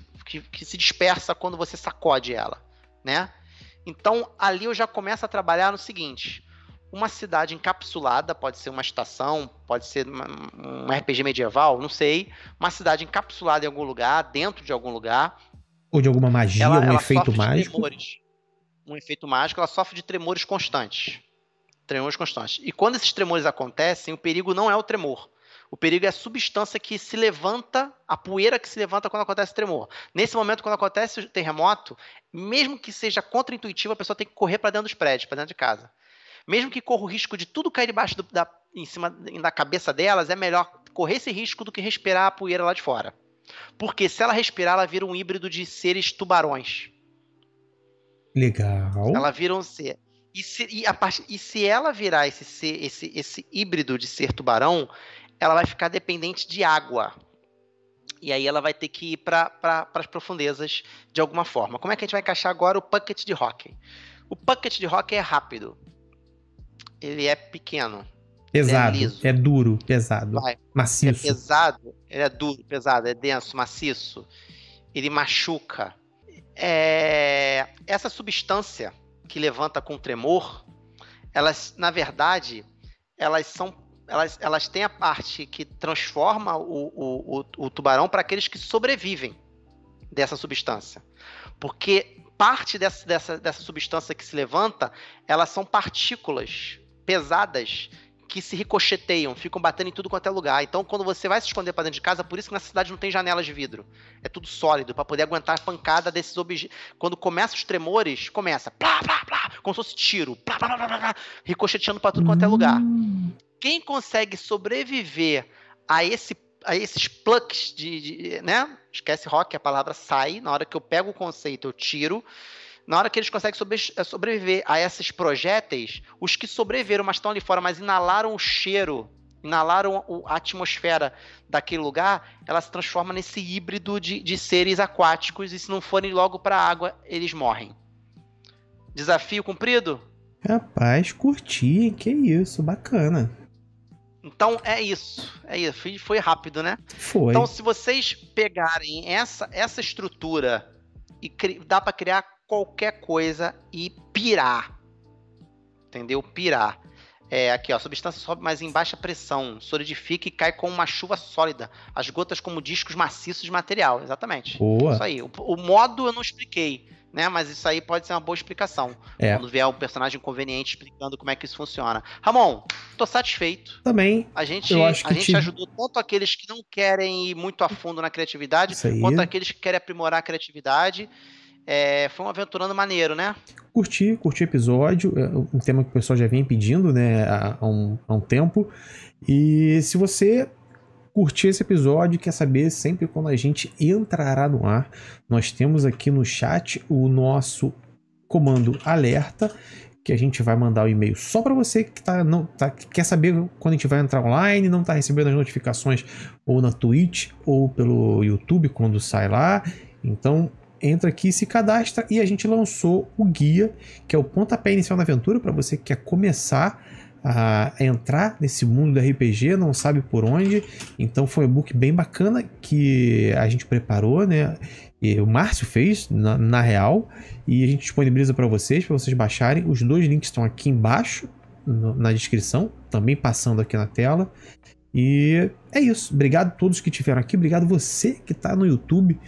se dispersa quando você sacode ela, né? Então, ali eu já começo a trabalhar no seguinte: uma cidade encapsulada, pode ser uma estação, pode ser um RPG medieval, não sei. Uma cidade encapsulada em algum lugar, dentro de algum lugar. Ou de alguma magia, um efeito mágico. Um efeito mágico, ela sofre de tremores constantes. E quando esses tremores acontecem, o perigo não é o tremor. O perigo é a substância que se levanta, a poeira que se levanta quando acontece o tremor. Nesse momento, quando acontece o terremoto, mesmo que seja contra-intuitivo, a pessoa tem que correr para dentro dos prédios, para dentro de casa. Mesmo que corra o risco de tudo cair debaixo em cima da cabeça delas, é melhor correr esse risco do que respirar a poeira lá de fora. Porque se ela respirar, ela vira um híbrido de seres tubarões. Legal. Ela vira um ser. E se ela virar esse híbrido de ser tubarão, ela vai ficar dependente de água. E aí ela vai ter que ir para as profundezas de alguma forma. Como é que a gente vai encaixar agora o Puckett de Hockey? O Puckett de Hockey é rápido. Ele é pequeno. Pesado. Ele é liso. É duro, pesado. Maciço. É pesado, ele é duro, pesado, é denso, maciço. Ele machuca. Essa substância que levanta com tremor, elas, na verdade, elas têm a parte que transforma o tubarão para aqueles que sobrevivem dessa substância. Porque parte dessa substância que se levanta, elas são partículas pesadas que se ricocheteiam, ficam batendo em tudo quanto é lugar. Então, quando você vai se esconder para dentro de casa, por isso que nessa cidade não tem janelas de vidro. É tudo sólido, para poder aguentar a pancada desses objetos. Quando começa os tremores, começa plá, plá, plá, como se fosse tiro, plá, plá, plá, plá, ricocheteando para tudo quanto é lugar. Quem consegue sobreviver a esses plucks né? Esquece rock, a palavra sai. Na hora que eu pego o conceito, eu tiro. Na hora que eles conseguem sobreviver a esses projéteis, os que sobreviveram, mas estão ali fora, mas inalaram o cheiro, inalaram a atmosfera daquele lugar, ela se transforma nesse híbrido de seres aquáticos, e se não forem logo para a água, eles morrem. Desafio cumprido? Rapaz, curti, hein? Que isso, bacana. Então é isso. Foi rápido, né? Foi. Então, se vocês pegarem essa estrutura e dá para criar qualquer coisa e pirar. Entendeu? Pirar. Aqui, ó, a substância sobe, mas em baixa pressão, solidifica e cai com uma chuva sólida. As gotas como discos maciços de material. Exatamente. Boa. Isso aí. O modo eu não expliquei, né? Mas isso aí pode ser uma boa explicação. Quando vier um personagem conveniente explicando como é que isso funciona. Ramon, tô satisfeito. Também. A gente ajudou tanto aqueles que não querem ir muito a fundo na criatividade, quanto aqueles que querem aprimorar a criatividade. Foi um aventurando maneiro, né? Curti o episódio, um tema que o pessoal já vem pedindo, né, há um tempo. E se você curtir esse episódio, quer saber sempre quando a gente entrará no ar, nós temos aqui no chat o nosso comando alerta, que a gente vai mandar o e-mail só para você que que quer saber quando a gente vai entrar online, não está recebendo as notificações ou na Twitch ou pelo YouTube quando sai lá. Então entra aqui, se cadastra, e a gente lançou o guia, que é o pontapé inicial na aventura, para você que quer começar a entrar nesse mundo do RPG, não sabe por onde. Então foi um e-book bem bacana que a gente preparou, né? E o Márcio fez, na real, e a gente disponibiliza para vocês baixarem. Os 2 links estão aqui embaixo, na descrição, também passando aqui na tela. E é isso. Obrigado a todos que estiveram aqui. Obrigado você que está no YouTube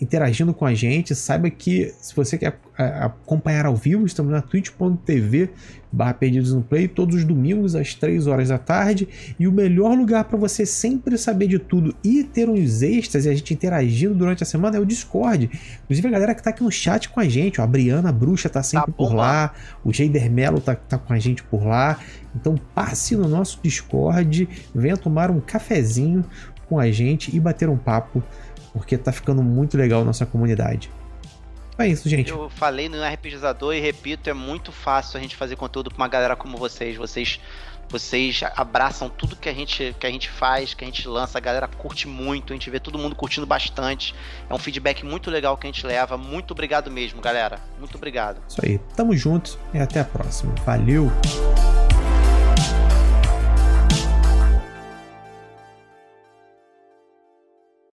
interagindo com a gente. Saiba que se você quer acompanhar ao vivo, estamos na twitch.tv/Perdidos no Play todos os domingos às 3 horas da tarde, e o melhor lugar para você sempre saber de tudo e ter uns extras e a gente interagindo durante a semana é o Discord. Inclusive a galera que tá aqui no chat com a gente, a Briana Bruxa tá sempre por lá, o Jeider Mello tá com a gente por lá. Então passe no nosso Discord, venha tomar um cafezinho com a gente e bater um papo, porque tá ficando muito legal a nossa comunidade. É isso, gente. Eu falei no RPGizador e repito, é muito fácil a gente fazer conteúdo pra uma galera como vocês. Vocês abraçam tudo que a gente faz, que a gente lança. A galera curte muito, a gente vê todo mundo curtindo bastante. É um feedback muito legal que a gente leva. Muito obrigado mesmo, galera. Muito obrigado. Isso aí. Tamo juntos e até a próxima. Valeu!